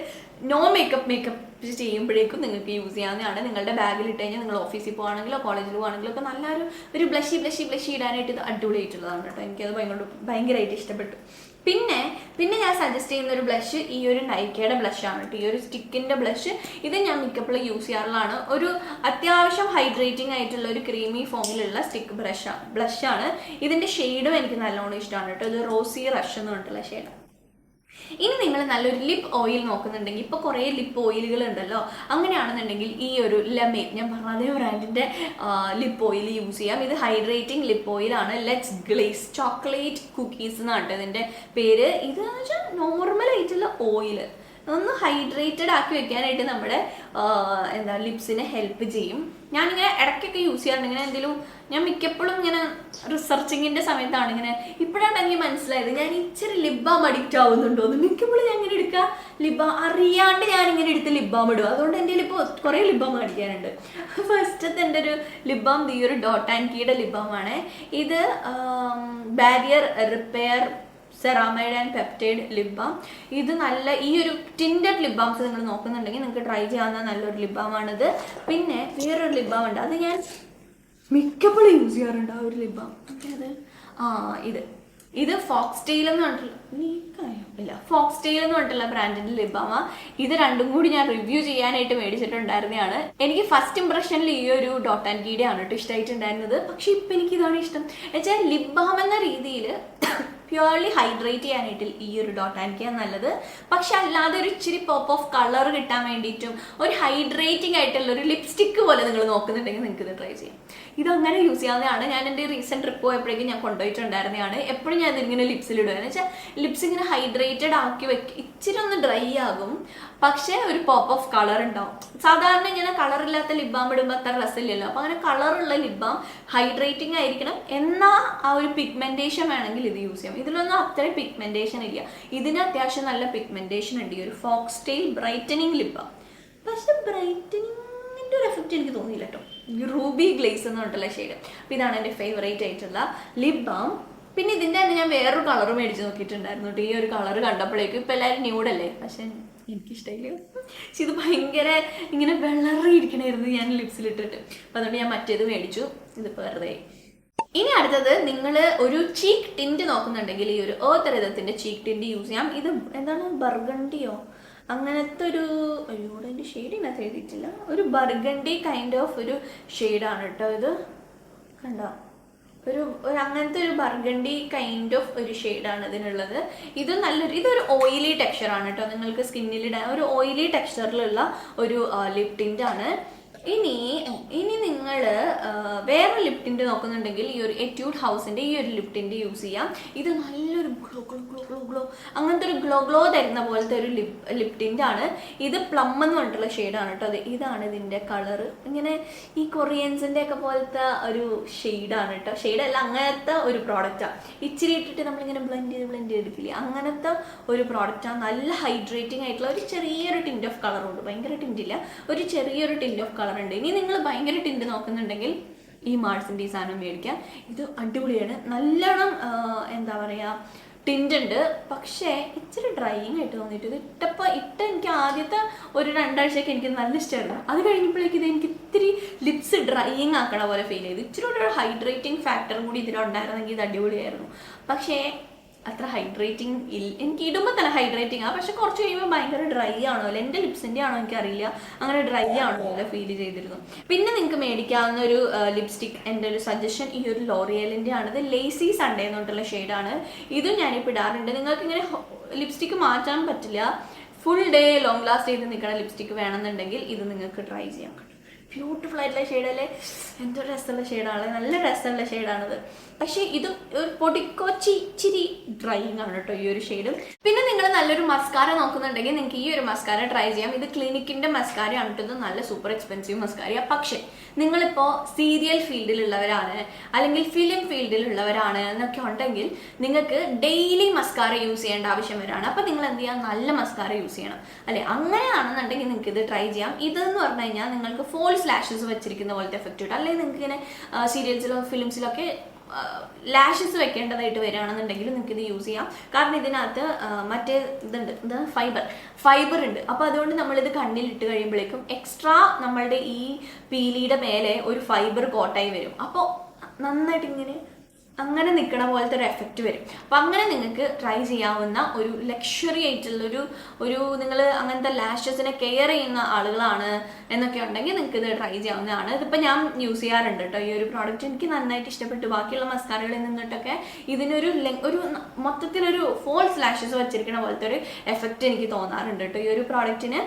നോ മേക്കപ്പ് ചെയ്യുമ്പോഴേക്കും നിങ്ങൾക്ക് യൂസ് ചെയ്യാവുന്നതാണ്. നിങ്ങളുടെ ബാഗിൽ ഇട്ട് കഴിഞ്ഞാൽ നിങ്ങൾ ഓഫീസിൽ പോകുകയാണെങ്കിലോ കോളേജിൽ പോകുകയാണെങ്കിലോ ഒക്കെ നല്ലൊരു ബ്ലഷി ഇടാനായിട്ട് ഇത് അടിപൊളിയായിട്ടുള്ളതാണ് കേട്ടോ. എനിക്കത് ഭയങ്കരമായിട്ട് ഇഷ്ടപ്പെട്ടു. പിന്നെ ഞാൻ സജസ്റ്റ് ചെയ്യുന്ന ഒരു ബ്ലഷ് ഈ ഒരു നൈക്കയുടെ ബ്ലഷാണ് കേട്ടോ. ഈ ഒരു സ്റ്റിക്കിൻ്റെ ബ്ലഷ് ഇത് ഞാൻ മിക്കപ്പോൾ യൂസ് ചെയ്യാറുള്ളതാണ്. ഒരു അത്യാവശ്യം ഹൈഡ്രേറ്റിംഗ് ആയിട്ടുള്ള ഒരു ക്രീമി ഫോമിലുള്ള സ്റ്റിക്ക് ബ്ലഷാണ്. ഇതിൻ്റെ ഷെയ്ഡും എനിക്ക് നല്ലോണം ഇഷ്ടമാണ് കേട്ടോ. ഇത് റോസി റഷ് എന്ന് പറഞ്ഞിട്ടുള്ള ഷെയ്ഡാണ്. ഇനി നിങ്ങൾ നല്ലൊരു ലിപ്പ് ഓയിൽ നോക്കുന്നുണ്ടെങ്കിൽ ഇപ്പോൾ കുറേ ലിപ്പ് ഓയിലുകൾ ഉണ്ടല്ലോ, അങ്ങനെയാണെന്നുണ്ടെങ്കിൽ ഈ ഒരു ലെമേൻ ഞാൻ പറഞ്ഞ അതേ ബ്രാൻഡിൻ്റെ ലിപ്പ് ഓയിൽ യൂസ് ചെയ്യാം. ഇത് ഹൈഡ്രേറ്റിംഗ് ലിപ്പ് ഓയിലാണ്. ലെറ്റ്സ് ഗ്ലേസ് ചോക്ലേറ്റ് കുക്കീസ് എന്നാണ് ഇതിൻ്റെ പേര്. ഇതെന്ന് വെച്ചാൽ നോർമലായിട്ടുള്ള ഓയിൽ ഒന്ന് ഹൈഡ്രേറ്റഡ് ആക്കി വെക്കാനായിട്ട് നമ്മുടെ ലിപ്സിനെ ഹെൽപ്പ് ചെയ്യും. ഞാനിങ്ങനെ ഇടയ്ക്കൊക്കെ യൂസ് ചെയ്യാറുണ്ട്. ഇങ്ങനെ എന്തെങ്കിലും ഞാൻ മിക്കപ്പോഴും ഇങ്ങനെ റിസർച്ചിങ്ങിൻ്റെ സമയത്താണ് ഇങ്ങനെ ഇപ്പോഴാണ് എനിക്ക് മനസ്സിലായത് ഞാൻ ഇച്ചിരി ലിപ് ബാം അഡിക്റ്റ് ആവുന്നുണ്ടോ എന്ന്. മിക്കപ്പോഴും ഞാൻ ഇങ്ങനെ എടുക്കുക ലിപ് ബാം അറിയാണ്ട് ഞാനിങ്ങനെ എടുത്ത് ലിപ് ബാം ഇടുക. അതുകൊണ്ട് എൻ്റെ ഇപ്പോൾ കുറേ ലിപ് ബാം അടിക്കാനുണ്ട്. ഫസ്റ്റത്തെ എൻ്റെ ഒരു ലിപ് ബാം ഈ ഒരു ഡോട്ട് ആൻഡ് കീയുടെ ലിപ് ബാമാണ്. ഇത് barrier repair ceramide and peptide lip balm. ഇത് ഈ ഒരു ടിൻറ്റഡ് ലിപ് ബാംസ് നിങ്ങൾ നോക്കുന്നുണ്ടെങ്കിൽ നിങ്ങൾക്ക് ട്രൈ ചെയ്യാവുന്ന നല്ലൊരു ലിപ് ബാമാണിത്. പിന്നെ വേറൊരു ലിപ് ബാം ഉണ്ട്, അത് ഞാൻ മിക്കപ്പോഴും യൂസ് ചെയ്യാറുണ്ട്. ആ ഒരു ലിപ് ബാം ഇത് ഫോക്സ്ടെയിൽ എന്ന് പറഞ്ഞിട്ടുള്ള ബ്രാൻഡിന്റെ ലിപ് ബാമ. ഇത് രണ്ടും കൂടി ഞാൻ റിവ്യൂ ചെയ്യാനായിട്ട് മേടിച്ചിട്ടുണ്ടായിരുന്നതാണ്. എനിക്ക് ഫസ്റ്റ് ഇംപ്രഷനിൽ ഈ ഒരു ഡോട്ട് ആൻഡ് കീയുടെ ആണ് കേട്ടോ ഇഷ്ടമായിട്ടുണ്ടായിരുന്നത്. പക്ഷെ ഇപ്പം എനിക്ക് ഇതാണ് ഇഷ്ടം. എന്നുവെച്ചാൽ ലിപ് ബാം എന്ന രീതിയിൽ പ്യുവർലി ഹൈഡ്രേറ്റ് ചെയ്യാനായിട്ട് ഈ ഒരു ഡോട്ട് ആൻഡ് കീ നല്ലത്. പക്ഷെ അല്ലാതെ ഒരു ഇച്ചിരി പോപ്പ് ഓഫ് കളർ കിട്ടാൻ വേണ്ടിയിട്ടും ഒരു ഹൈഡ്രേറ്റിംഗ് ആയിട്ടുള്ള ഒരു ലിപ്സ്റ്റിക്ക് പോലെ നിങ്ങൾ നോക്കുന്നുണ്ടെങ്കിൽ നിങ്ങൾക്ക് ഇത് ട്രൈ ചെയ്യാം. ഇതങ്ങനെ യൂസ് ചെയ്യാവുന്നതാണ്. ഞാൻ എൻ്റെ റീസെൻറ്റ് ട്രിപ്പ് പോയപ്പോഴേക്കും ഞാൻ കൊണ്ടുപോയിട്ടുണ്ടായിരുന്നതാണ്. എപ്പോഴും ഞാൻ ഇതിങ്ങനെ ലിപ്സിലിടുക എന്ന് വെച്ചാൽ ലിപ്സ് ഇങ്ങനെ ഹൈഡ്രേറ്റഡ് ആക്കി ഇച്ചിരി ഒന്ന് ഡ്രൈ ആകും, പക്ഷേ ഒരു പോപ്പ് ഓഫ് കളർ ഉണ്ടാവും. സാധാരണ ഇങ്ങനെ കളറില്ലാത്ത ലിപ് ബാം ഇടുമ്പോൾ അത്ര രസമില്ലല്ലോ. അപ്പോൾ അങ്ങനെ കളറുള്ള ലിപ് ബാം ഹൈഡ്രേറ്റിംഗ് ആയിരിക്കണം, എന്നാൽ ആ ഒരു പിഗ്മെൻറ്റേഷൻ വേണമെങ്കിൽ ഇത് യൂസ് ചെയ്യാം. ഇതിലൊന്നും അത്രയും പിഗ്മെൻറ്റേഷൻ ഇല്ല. ഇതിന് അത്യാവശ്യം നല്ല പിഗ്മെൻറ്റേഷൻ ഉണ്ട് ഈ ഒരു ഫോക്സ്ടെയിൽ ബ്രൈറ്റനിങ് ലിപ് ബാം. പക്ഷെ ബ്രൈറ്റനിങ്ങിൻ്റെ ഒരു എഫക്റ്റ് എനിക്ക് തോന്നിയില്ല കേട്ടോ. റൂബി ഗ്ലേസ് എന്ന് പറഞ്ഞിട്ടുള്ള ഷെയ്ഡ്. അപ്പോൾ ഇതാണ് എൻ്റെ ഫേവറേറ്റ് ആയിട്ടുള്ള ലിപ് ബാം. പിന്നെ ഇതിൻ്റെ തന്നെ ഞാൻ വേറൊരു കളർ മേടിച്ച് നോക്കിയിട്ടുണ്ടായിരുന്നു കേട്ടോ. ഈ ഒരു കളർ കണ്ടപ്പോഴേക്കും ഇപ്പോൾ എല്ലാവരും ന്യൂഡല്ലേ, പക്ഷെ എനിക്കിഷ്ടമില്ല. പക്ഷെ ഇത് ഭയങ്കര ഇങ്ങനെ വെള്ളറിയിരിക്കണമായിരുന്നു ഞാൻ ലിപ്സിലിട്ടിട്ട്. അപ്പം അതുകൊണ്ട് ഞാൻ മറ്റേത് മേടിച്ചു. ഇതിപ്പോൾ വെറുതെ. ഇനി അടുത്തത് നിങ്ങൾ ഒരു ചീക്ക് ടിൻറ്റ് നോക്കുന്നുണ്ടെങ്കിൽ ഈ ഒരു ഏർത്ത് രഥത്തിൻ്റെ ചീക്ക് ടിൻറ്റ് യൂസ് ചെയ്യാം. ഇത് എന്താണ് ബർഗണ്ടിയോ അങ്ങനത്തെ ഒരു അതിൻ്റെ ഷെയ്ഡ് ഇതിനകത്ത് എഴുതിയിട്ടില്ല. ഒരു ബർഗണ്ടി കൈൻഡ് ഓഫ് ഒരു ഷെയ്ഡാണ് കേട്ടോ. ഇത് കണ്ടോ, ഒരു അങ്ങനത്തെ ഒരു ബർഗണ്ടി കൈൻഡ് ഓഫ് ഒരു ഷെയ്ഡാണ് ഇതിനുള്ളത്. ഇതൊരു ഓയിലി ടെക്സ്ചറാണ് കേട്ടോ. നിങ്ങൾക്ക് സ്കിന്നിലിടാൻ ഒരു ഓയിലി ടെക്സ്ചറിലുള്ള ഒരു ലിപ് ടിൻ്റാണ്. ഇനി നിങ്ങൾ വേറെ ലിപ് ടിൻറ്റ് നോക്കുന്നുണ്ടെങ്കിൽ ഈ ഒരു എറ്റ്യൂഡ് ഹൗസിൻ്റെ ഈ ഒരു ലിപ് ടിൻറ്റ് യൂസ് ചെയ്യാം. ഇത് നല്ലൊരു ഗ്ലോ അങ്ങനത്തെ ഒരു ഗ്ലോ തരുന്ന പോലത്തെ ഒരു ലിപ് ടിൻറ്റാണ്. ഇത് പ്ലം എന്ന് പറഞ്ഞിട്ടുള്ള ഷെയ്ഡാണ് കേട്ടോ. ഇതാണ് ഇതിൻ്റെ കളറ്. ഇങ്ങനെ ഈ കൊറിയൻസിൻ്റെ ഒക്കെ പോലത്തെ ഒരു ഷെയ്ഡാണ് കേട്ടോ. ഷെയ്ഡല്ല, അങ്ങനത്തെ ഒരു പ്രോഡക്റ്റാണ്. ഇച്ചിരി ഇട്ടിട്ട് നമ്മളിങ്ങനെ ബ്ലെൻഡ് ചെയ്ത് എടുക്കില്ലേ, അങ്ങനത്തെ ഒരു പ്രോഡക്റ്റാണ്. നല്ല ഹൈഡ്രേറ്റിംഗ് ആയിട്ടുള്ള ഒരു ചെറിയൊരു ടിൻറ്റ് ഓഫ് കളറുണ്ട്. ഭയങ്കര ടിൻറ്റില്ല, ഒരു ചെറിയൊരു ടിൻറ്റ് ഓഫ് കളർ ഉണ്ട്. ഇനി നിങ്ങൾ ഭയങ്കര ടിൻറ്റ് നോക്കുന്നുണ്ടെങ്കിൽ ഈ മാർസിൻ്റെ ഈ സാധനം മേടിക്കാം. ഇത് അടിപൊളിയാണ്. നല്ലോണം എന്താ പറയുക ടിൻറ്റ് ഉണ്ട്, പക്ഷേ ഇച്ചിരി ഡ്രൈയിങ് ആയിട്ട് തോന്നിയിട്ട്. ഇത് എനിക്ക് ആദ്യത്തെ ഒരു 2 ആഴ്ചയൊക്കെ എനിക്ക് നല്ല ഇഷ്ടമായിരുന്നു. അത് കഴിഞ്ഞപ്പോഴേക്കും ഇത് എനിക്ക് ഇത്തിരി ലിപ്സ് ഡ്രൈയിങ് ആക്കണ പോലെ ഫീൽ ചെയ്തു. ഇച്ചിരി ഒരു ഹൈഡ്രേറ്റിംഗ് ഫാക്ടറും കൂടി ഇതിലുണ്ടായിരുന്നെങ്കിൽ ഇത് അടിപൊളിയായിരുന്നു. പക്ഷേ അത്ര ഹൈഡ്രേറ്റിംഗ് ഇല്ല. എനിക്ക് ഇടുമ്പോൾ തന്നെ ഹൈഡ്രേറ്റിംഗ് ആണ്, പക്ഷെ കുറച്ച് കഴിയുമ്പോൾ ഭയങ്കര ഡ്രൈ ആണോ അല്ലേ, എൻ്റെ ലിപ്സിൻ്റെ ആണോ എനിക്കറിയില്ല, അങ്ങനെ ഡ്രൈ ആണോ അല്ലേ ഫീൽ ചെയ്തിരുന്നു. പിന്നെ നിങ്ങൾക്ക് മേടിക്കാവുന്ന ഒരു ലിപ്സ്റ്റിക് എൻ്റെ ഒരു സജഷൻ ഈ ഒരു ലോറിയലിൻ്റെ ആണിത്. ലേസി സൺഡേ എന്ന് പറഞ്ഞിട്ടുള്ള ഷെയ്ഡാണ്. ഇതും ഞാനിപ്പോൾ ഇടാറുണ്ട്. നിങ്ങൾക്ക് ഇങ്ങനെ ലിപ്സ്റ്റിക്ക് മാറ്റാൻ പറ്റില്ല, ഫുൾ ഡേ ലോങ് ലാസ്റ്റ് ചെയ്ത് നിൽക്കുന്ന ലിപ്സ്റ്റിക്ക് വേണമെന്നുണ്ടെങ്കിൽ ഇത് നിങ്ങൾക്ക് ട്രൈ ചെയ്യാം. ബ്യൂട്ടിഫുൾ ആയിട്ടുള്ള ഷെയ്ഡല്ലേ, എന്തൊരു രസമുള്ള ഷെയ്ഡാണ്, നല്ല രസമുള്ള ഷെയ്ഡാണിത്. പക്ഷേ ഇത് ഒരു ഇച്ചിരി ഡ്രൈയിങ് ആണ് കേട്ടോ ഈ ഒരു ഷെയ്ഡ്. പിന്നെ നിങ്ങൾ നല്ലൊരു മസ്കാര നോക്കുന്നുണ്ടെങ്കിൽ നിങ്ങൾക്ക് ഈ ഒരു മസ്കാര ട്രൈ ചെയ്യാം. ഇത് ക്ലിനിക്കിൻ്റെ മസ്കാര ആണ് കേട്ടോ. നല്ല സൂപ്പർ എക്സ്പെൻസീവ് മസ്കാര. പക്ഷേ നിങ്ങളിപ്പോൾ സീരിയൽ ഫീൽഡിലുള്ളവരാണ് അല്ലെങ്കിൽ ഫിലിം ഫീൽഡിലുള്ളവരാണ് എന്നൊക്കെ ഉണ്ടെങ്കിൽ നിങ്ങൾക്ക് ഡെയിലി മസ്കാര യൂസ് ചെയ്യേണ്ട ആവശ്യം വരാണ്. അപ്പോൾ നിങ്ങൾ എന്ത് ചെയ്യുക, നല്ല മസ്കാര യൂസ് ചെയ്യണം അല്ലേ. അങ്ങനെയാണെന്നുണ്ടെങ്കിൽ നിങ്ങൾക്ക് ഇത് ട്രൈ ചെയ്യാം. ഇതെന്ന് പറഞ്ഞു കഴിഞ്ഞാൽ നിങ്ങൾക്ക് ഫോൾസ് ലാഷസ് വെച്ചിരിക്കുന്ന പോലത്തെ എഫക്റ്റ് കിട്ടും. അല്ലെങ്കിൽ നിങ്ങൾക്ക് ഇങ്ങനെ സീരിയൽസിലോ ഫിലിംസിലോ ഒക്കെ ലാഷസ് വെക്കേണ്ടതായിട്ട് വരികയാണെന്നുണ്ടെങ്കിൽ നിങ്ങൾക്ക് ഇത് യൂസ് ചെയ്യാം. കാരണം ഇതിനകത്ത് മറ്റേ ഇതുണ്ട്, എന്താ ഫൈബർ ഉണ്ട്. അപ്പോൾ അതുകൊണ്ട് നമ്മളിത് കണ്ണിലിട്ട് കഴിയുമ്പോഴേക്കും എക്സ്ട്രാ നമ്മളുടെ ഈ പീലിയുടെ മേലെ ഒരു ഫൈബർ കോട്ടായി വരും. അപ്പോൾ നന്നായിട്ട് ഇങ്ങനെ അങ്ങനെ നിൽക്കണ പോലത്തെ ഒരു എഫക്റ്റ് വരും. അപ്പം അങ്ങനെ നിങ്ങൾക്ക് ട്രൈ ചെയ്യാവുന്ന ഒരു ലക്ഷറി ആയിട്ടുള്ളൊരു നിങ്ങൾ അങ്ങനത്തെ ലാഷസിനെ കെയർ ചെയ്യുന്ന ആളുകളാണ് എന്നൊക്കെ ഉണ്ടെങ്കിൽ നിങ്ങൾക്ക് ഇത് ട്രൈ ചെയ്യാവുന്നതാണ്. ഇതിപ്പോൾ ഞാൻ യൂസ് ചെയ്യാറുണ്ട് കേട്ടോ. ഈ ഒരു പ്രോഡക്റ്റ് എനിക്ക് നന്നായിട്ട് ഇഷ്ടപ്പെട്ടു. ബാക്കിയുള്ള മസ്കാരകളിൽ നിന്നിട്ടൊക്കെ ഇതിനൊരു മൊത്തത്തിലൊരു ഫോൾസ് ലാഷസ് വെച്ചിരിക്കുന്ന പോലത്തെ ഒരു എഫക്റ്റ് എനിക്ക് തോന്നാറുണ്ട് കേട്ടോ ഈ ഒരു പ്രോഡക്റ്റിന്.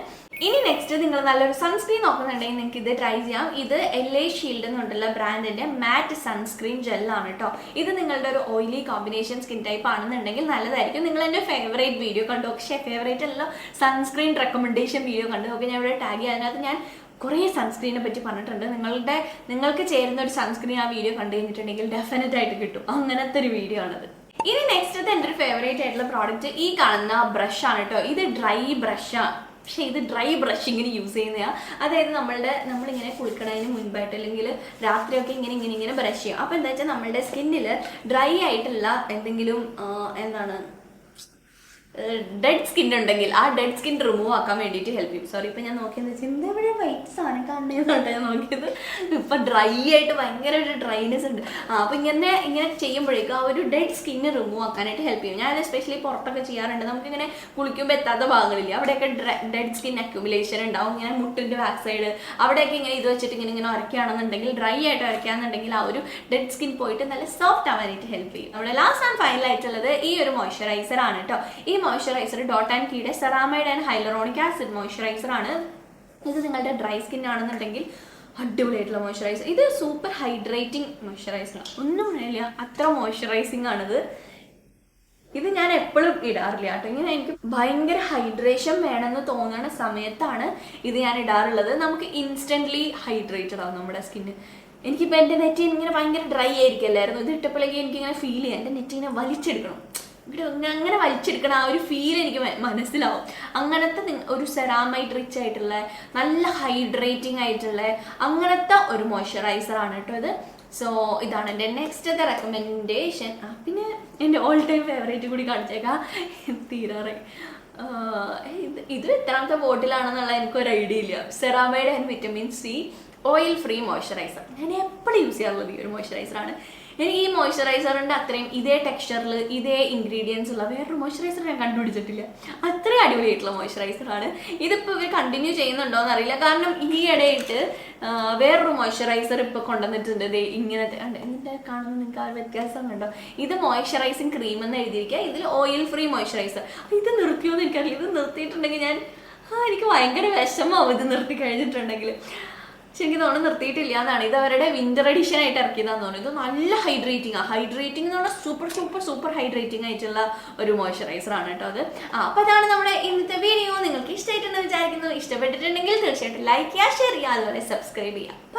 ഇനി നെക്സ്റ്റ് നിങ്ങൾ നല്ലൊരു സൺസ്ക്രീൻ നോക്കുന്നുണ്ടെങ്കിൽ നിങ്ങൾക്ക് ഇത് ട്രൈ ചെയ്യാം. ഇത് LA ഷീൽഡ് എന്നുള്ള ബ്രാൻഡിന്റെ മാറ്റ് സൺസ്ക്രീൻ ജെല്ലാണ് കേട്ടോ. ഇത് നിങ്ങളുടെ ഒരു ഓയിലി കോമ്പിനേഷൻ സ്കിൻ ടൈപ്പ് ആണെന്നുണ്ടെങ്കിൽ നല്ലതായിരിക്കും. നിങ്ങൾ എൻ്റെ ഫേവറേറ്റ് വീഡിയോ കണ്ടു, പക്ഷേ ഫേവറേറ്റ് അല്ല, സൺസ്ക്രീൻ റെക്കമെൻഡേഷൻ വീഡിയോ കണ്ടു. ഓക്കെ, ഞാൻ ഇവിടെ ടാഗ് ചെയ്യാം. അതിനകത്ത് ഞാൻ കുറേ സൺസ്ക്രീനെ പറ്റി പറഞ്ഞിട്ടുണ്ട്. നിങ്ങൾക്ക് ചേരുന്ന ഒരു സൺസ്ക്രീൻ ആ വീഡിയോ കണ്ടു കഴിഞ്ഞിട്ടുണ്ടെങ്കിൽ ഡെഫിനറ്റ് ആയിട്ട് കിട്ടും. അങ്ങനത്തെ ഒരു വീഡിയോ ആണത്. ഇനി നെക്സ്റ്റ് എൻ്റെ ഒരു ഫേവറേറ്റ് ആയിട്ടുള്ള പ്രോഡക്റ്റ് ഈ കാണുന്ന ബ്രഷാണ് കേട്ടോ. ഇത് ഡ്രൈ ബ്രഷാണ്. പക്ഷേ ഇത് ഡ്രൈ ബ്രഷിങ്ങിന് യൂസ് ചെയ്യുന്നതാണ്. അതായത് നമ്മളിങ്ങനെ കുളിക്കണതിന് മുൻപായിട്ട് അല്ലെങ്കിൽ രാത്രിയൊക്കെ ഇങ്ങനെ ബ്രഷ് ചെയ്യും. അപ്പോൾ എന്താ വെച്ചാൽ നമ്മളുടെ സ്കിന്നിൽ ഡ്രൈ ആയിട്ടുള്ള എന്തെങ്കിലും ഡെഡ് സ്കിൻ ഉണ്ടെങ്കിൽ ആ ഡെഡ് സ്കിൻ റിമൂവ് ആക്കാൻ വേണ്ടിയിട്ട് ഹെൽപ്പ് ചെയ്യും. സോറി, ഇപ്പം ഞാൻ നോക്കിയെന്ന് വെച്ചാൽ എന്താ ഇവിടെ വൈറ്റ് സാധനം കാണുന്നതെന്നുണ്ടോ ഞാൻ നോക്കിയത്. ഇപ്പം ഡ്രൈ ആയിട്ട് ഭയങ്കര ഒരു ഡ്രൈനെസ് ഉണ്ട്. അപ്പോൾ ഇങ്ങനെ ചെയ്യുമ്പോഴേക്കും ആ ഒരു ഡെഡ് സ്കിന്ന് റിമൂവ് ആക്കാനായിട്ട് ഹെൽപ്പ് ചെയ്യും. ഞാൻ എസ്പെഷ്യലി പുറത്തൊക്കെ ചെയ്യാറുണ്ട്. നമുക്കിങ്ങനെ കുളിക്കുമ്പോൾ എത്താത്ത ഭാഗങ്ങളില്ല, അവിടെയൊക്കെ ഡെഡ് സ്കിൻ അക്യുമുലേഷൻ ഉണ്ടാവും. ഇങ്ങനെ മുട്ടിൻ്റെ ബാക്ക് സൈഡ് അവിടെയൊക്കെ ഇങ്ങനെ ഇത് വെച്ചിട്ട് ഇങ്ങനെ ഉരയ്ക്കുകയാണെന്നുണ്ടെങ്കിൽ, ഡ്രൈ ആയിട്ട് ഉരയ്ക്കുകയാണെന്നുണ്ടെങ്കിൽ ആ ഒരു ഡെഡ് സ്കിൻ പോയിട്ട് നല്ല സോഫ്റ്റ് ആവാനായിട്ട് ഹെൽപ്പ് ചെയ്യും. നമ്മുടെ ലാസ്റ്റ് ആൻഡ് ഫൈനൽ ആയിട്ടുള്ളത് ഈ ഒരു മോയ്സ്ചറൈസർ ആണ് കേട്ടോ. ഈ മോയ്സ്ചറൈസർ ഡോട്ട് ആൻഡ് കീയുടെ ceramide and hyaluronic acid moisturiser ആണ്. ഇത് നിങ്ങളുടെ ഡ്രൈ സ്കിൻ ആണെന്നുണ്ടെങ്കിൽ അടിപൊളിയായിട്ടുള്ള മോയ്സ്ചറൈസർ. ഇത് സൂപ്പർ ഹൈഡ്രേറ്റിംഗ് മോയ്സ്ചറൈസറാണ്, ഒന്നും പറയില്ല, അത്ര മോയ്സ്ചറൈസിങ് ആണിത്. ഇത് ഞാൻ എപ്പോഴും ഇടാറില്ല കേട്ടോ. ഇങ്ങനെ എനിക്ക് ഭയങ്കര ഹൈഡ്രേഷൻ വേണമെന്ന് തോന്നുന്ന സമയത്താണ് ഇത് ഞാൻ ഇടാറുള്ളത്. നമുക്ക് ഇൻസ്റ്റൻ്റ്ലി ഹൈഡ്രേറ്റഡ് ആവും നമ്മുടെ സ്കിന്ന്. എനിക്കിപ്പോൾ എൻ്റെ നെറ്റി ഇങ്ങനെ ഭയങ്കര ഡ്രൈ ആയിരിക്കല്ലായിരുന്നു. ഇത് ഇട്ടപ്പോഴേക്കും എനിക്കിങ്ങനെ ഫീൽ ചെയ്യാം എൻ്റെ നെറ്റി ഇങ്ങനെ വലിച്ചെടുക്കണം, അങ്ങനെ വലിച്ചെടുക്കണം. ആ ഒരു ഫീൽ എനിക്ക് മനസ്സിലാവും. അങ്ങനത്തെ ഒരു സെറാമൈഡ് റിച്ച് ആയിട്ടുള്ള നല്ല ഹൈഡ്രേറ്റിംഗ് ആയിട്ടുള്ള അങ്ങനത്തെ ഒരു മോയ്സ്ചറൈസർ ആണ് കേട്ടോ ഇത്. സോ ഇതാണ് എൻ്റെ നെക്സ്റ്റത്തെ റെക്കമെൻഡേഷൻ. പിന്നെ എൻ്റെ ഓൾ ടൈം ഫേവറേറ്റ് കൂടി കാണിച്ചേക്കാം, തീരാറെ. ഇത് എത്രാമത്തെ ബോട്ടിലാണെന്നുള്ള എനിക്കൊരു ഐഡിയ ഇല്ല. Ceramide and vitamin C oil free moisturiser. ഞാൻ എപ്പോഴും യൂസ് ചെയ്യാറുള്ളത് ഈ ഒരു മോയ്സ്ചറൈസറാണ്. എനിക്ക് ഈ മോയ്സ്ചറൈസറിൻ്റെ അത്രയും ഇതേ ടെക്സ്ചറിൽ ഇതേ ഇൻഗ്രീഡിയൻസ് ഉള്ള വേറൊരു മോയ്സ്ചറൈസർ ഞാൻ കണ്ടുപിടിച്ചിട്ടില്ല. അത്രയും അടിപൊളിയായിട്ടുള്ള മോയ്സ്ചറൈസറാണ്. ഇതിപ്പോൾ ഇവർ കണ്ടിന്യൂ ചെയ്യുന്നുണ്ടോ എന്നറിയില്ല. കാരണം ഈ ഇടയായിട്ട് വേറൊരു മോയ്സ്ചറൈസർ ഇപ്പോൾ കൊണ്ടുവന്നിട്ടുണ്ട്. ഇങ്ങനത്തെ ഇതിൻ്റെ കാണുന്നത് നിങ്ങൾക്ക് ആ വ്യത്യാസം കണ്ടോ. ഇത് മോയ്സ്ചറൈസിങ് ക്രീം എന്ന് എഴുതിയിരിക്കുക, ഇതിൽ ഓയിൽ ഫ്രീ മോയ്സ്ചറൈസർ. ഇത് നിർത്തിയോ എന്ന് എനിക്കറിയില്ല. ഇത് നിർത്തിയിട്ടുണ്ടെങ്കിൽ എനിക്ക് ഭയങ്കര വിഷമാവും ഇത് നിർത്തി കഴിഞ്ഞിട്ടുണ്ടെങ്കിൽ. പക്ഷെ എനിക്ക് തോന്നുന്നു നിർത്തിയിട്ടില്ല എന്നാണ്. ഇത് അവരുടെ വിന്റർ എഡിഷൻ ആയിട്ട് ഇറക്കിയതാന്ന് തോന്നുന്നു. ഇത് നല്ല ഹൈഡ്രേറ്റിംഗ് ആണ്. ഹൈഡ്രേറ്റിംഗ് എന്ന് പറഞ്ഞാൽ സൂപ്പർ ഹൈഡ്രേറ്റിംഗ് ആയിട്ടുള്ള ഒരു മോയ്സ്ചറൈസർ ആണ് കേട്ടോ അത്. അപ്പോൾ അതാണ് നമ്മുടെ ഇന്നത്തെ വീഡിയോ. നിങ്ങൾക്ക് ഇഷ്ടമായിട്ടെന്ന് വിചാരിക്കുന്നു. ഇഷ്ടപ്പെട്ടിട്ടുണ്ടെങ്കിൽ തീർച്ചയായിട്ടും ലൈക്ക് ചെയ്യുക, ഷെയർ ചെയ്യുക, അതുപോലെ സബ്സ്ക്രൈബ് ചെയ്യുക.